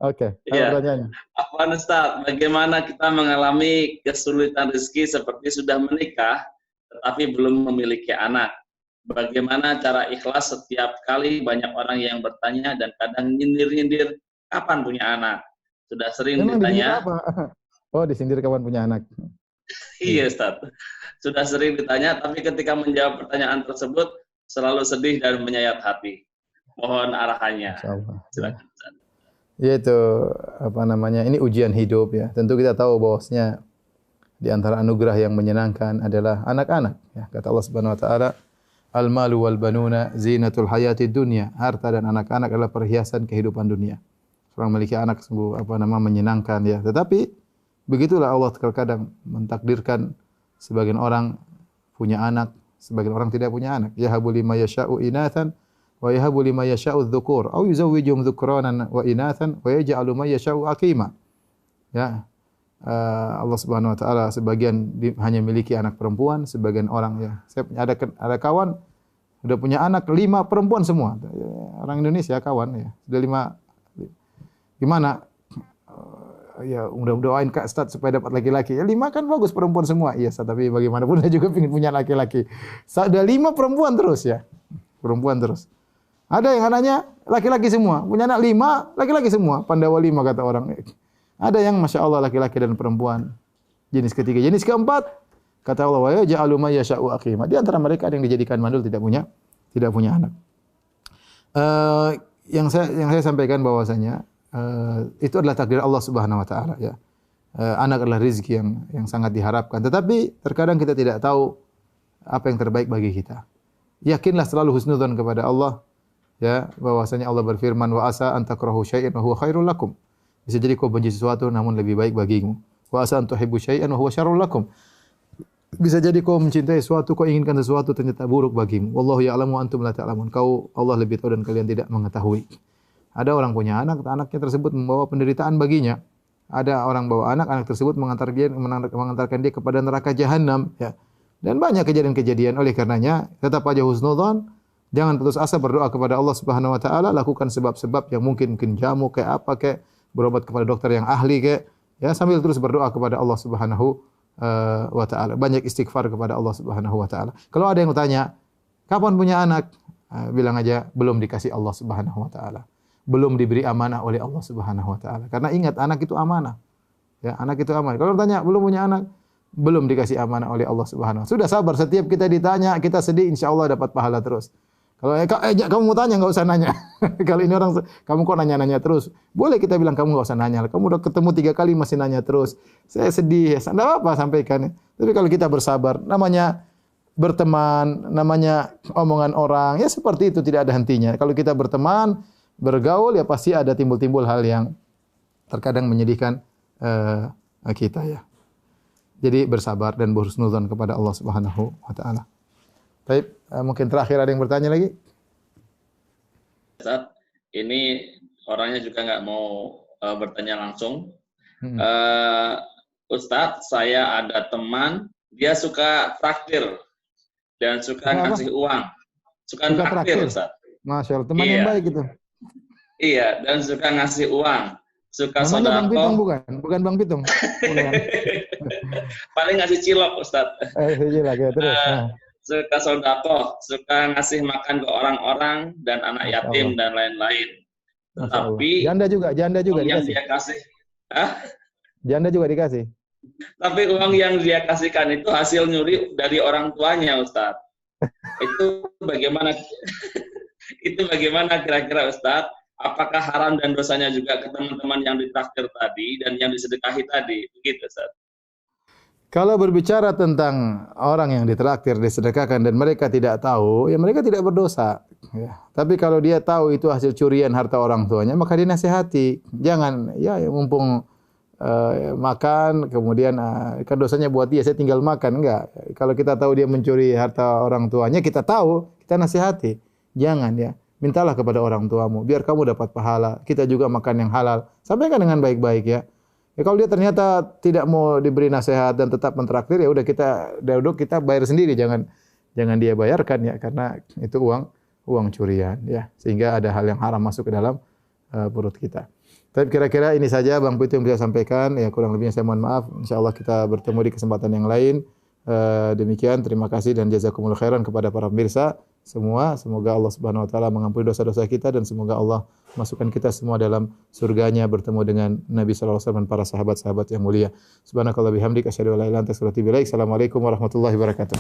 Oke, ya. Pertanyaannya. Afwan Ustaz, bagaimana kita mengalami kesulitan rezeki seperti sudah menikah tetapi belum memiliki anak? Bagaimana cara ikhlas setiap kali banyak orang yang bertanya dan kadang nyindir-nyindir kapan punya anak? Sudah sering ditanya. Apa? Oh, disindir kapan punya anak? Iya Ustaz. Sudah sering ditanya, tapi ketika menjawab pertanyaan tersebut selalu sedih dan menyayat hati. Mohon arahannya. Silakan Ustaz. Yaitu apa namanya? Ini ujian hidup ya. Tentu kita tahu bahwasanya di antara anugerah yang menyenangkan adalah anak-anak. Ya, kata Allah Subhanahu Wa Taala, Al-malu wal banuna zinatul hayati dunya. Harta dan anak-anak adalah perhiasan kehidupan dunia. Orang memiliki anak sungguh menyenangkan ya. Tetapi begitulah Allah terkadang mentakdirkan sebagian orang punya anak, sebagian orang tidak punya anak. Yahabu liman yasha'u inathan wa yahabu liman yasha'u adh-dhukur aw yuzawwijuhum dhukranan wa inathan wa yaj'alu man yasha'u aqima. Ya. Allah Subhanahu wa taala sebagian hanya memiliki anak perempuan, sebagian orang ya. Saya ada kawan udah punya anak 5 perempuan semua. Orang Indonesia kawan ya. Sudah 5. Gimana? Ya mudah-mudahan Kak Ustaz supaya dapat laki-laki. Ya 5 kan bagus perempuan semua. Iya, tapi bagaimanapun saya juga ingin punya laki-laki. Sudah 5 perempuan terus ya. Perempuan terus. Ada yang anaknya laki-laki semua. Punya anak 5, laki-laki semua. Pandawa 5 kata orang. Ada yang Masya Allah laki-laki dan perempuan. Jenis ketiga. Jenis keempat, kata Allah, wa yaj'alu may yasha'u aqima. Di antara mereka ada yang dijadikan mandul, tidak punya anak. Yang saya sampaikan bahwasanya itu adalah takdir Allah Subhanahu wa taala ya. Anak adalah rezeki yang sangat diharapkan. Tetapi terkadang kita tidak tahu apa yang terbaik bagi kita. Yakinlah selalu husnudzon kepada Allah ya, bahwasanya Allah berfirman, wa asa an takrahu syai'an wa huwa khairul lakum. Bisa jadi kau benci sesuatu namun lebih baik bagimu. Wa asa an tuhibbu syai'an wa huwa syarrul lakum. Bisa jadi kau mencintai sesuatu, kau inginkan sesuatu ternyata buruk bagimu. Wallahu ya'lamu wa antum la ta'lamun. Kau Allah lebih tahu dan kalian tidak mengetahui. Ada orang punya anak, anaknya tersebut membawa penderitaan baginya. Ada orang bawa anak tersebut mengantarkan dia kepada neraka jahanam ya. Dan banyak kejadian-kejadian. Oleh karenanya tetap aja husnudzon, jangan putus asa, berdoa kepada Allah Subhanahu wa taala, lakukan sebab-sebab yang mungkin jamu kayak apa kayak berobat kepada dokter yang ahli kayak ya, sambil terus berdoa kepada Allah Subhanahu wa taala. Banyak istighfar kepada Allah Subhanahu wa taala. Kalau ada yang bertanya, kapan punya anak? Bilang aja belum dikasih Allah Subhanahu wa taala. Belum diberi amanah oleh Allah Subhanahu wa taala. Karena ingat anak itu amanah. Ya, anak itu amanah. Kalau bertanya belum punya anak, belum dikasih amanah oleh Allah Subhanahu wa taala. Sudah sabar, setiap kita ditanya, kita sedih, insyaallah dapat pahala terus. Kalau kamu mau tanya enggak usah nanya. Kalau ini orang kamu kok nanya-nanya terus. Boleh kita bilang kamu enggak usah nanya. Kamu udah ketemu 3 kali masih nanya terus. Saya sedih. Enggak apa-apa sampaikan. Tapi kalau kita bersabar, namanya berteman, namanya omongan orang, ya seperti itu tidak ada hentinya. Kalau kita berteman, bergaul ya pasti ada timbul-timbul hal yang terkadang menyedihkan kita ya. Jadi bersabar dan berhusnudzon kepada Allah Subhanahu wa taala. Baik, mungkin terakhir ada yang bertanya lagi? Ustaz, ini orangnya juga nggak mau bertanya langsung. Ustadz, saya ada teman, dia suka traktir dan suka ngasih uang. Suka traktir, Ustaz. Masya Allah, teman yang baik itu. Iya, dan suka ngasih uang. Suka namanya Bang Pitung sodako. bukan Bang Pitung. Paling ngasih cilok, Ustadz. Cilok ya, terus. Suka sodako, suka ngasih makan ke orang-orang dan anak yatim dan lain-lain. Tapi janda juga yang dikasih. dia kasih, Janda juga dikasih. Tapi uang yang dia kasihkan itu hasil nyuri dari orang tuanya, Ustadz. Itu bagaimana? Itu bagaimana kira-kira, Ustadz? Apakah haram dan dosanya juga ke teman-teman yang ditraktir tadi dan yang disedekahi tadi? Begitu, Ustadz. Kalau berbicara tentang orang yang ditraktir, disedekahkan dan mereka tidak tahu, ya mereka tidak berdosa. Ya. Tapi kalau dia tahu itu hasil curian harta orang tuanya, maka dinasihati. Jangan, ya mumpung makan, kemudian kan dosanya buat dia, saya tinggal makan. Enggak. Kalau kita tahu dia mencuri harta orang tuanya, kita tahu, kita nasihati. Jangan ya. Mintalah kepada orang tuamu, biar kamu dapat pahala. Kita juga makan yang halal. Sampaikan dengan baik-baik ya. Ya kalau dia ternyata tidak mau diberi nasihat dan tetap mentraktir, ya udah kita bayar sendiri, jangan dia bayarkan ya, karena itu uang curian ya, sehingga ada hal yang haram masuk ke dalam perut kita. Tapi kira-kira ini saja Bang Putu yang bisa sampaikan, ya kurang lebihnya saya mohon maaf. Insyaallah kita bertemu di kesempatan yang lain. Demikian, terima kasih dan jazakumullah khairan kepada para pemirsa semua. Semoga Allah Subhanahu wa taala mengampuni dosa-dosa kita dan semoga Allah masukkan kita semua dalam surganya bertemu dengan Nabi sallallahu alaihi wasallam dan para sahabat-sahabat yang mulia. Subhanakallah bihamdik asyhadu an la ilaha illa anta astaghfiruka wa atubu ilaik. Assalamualaikum warahmatullahi wabarakatuh.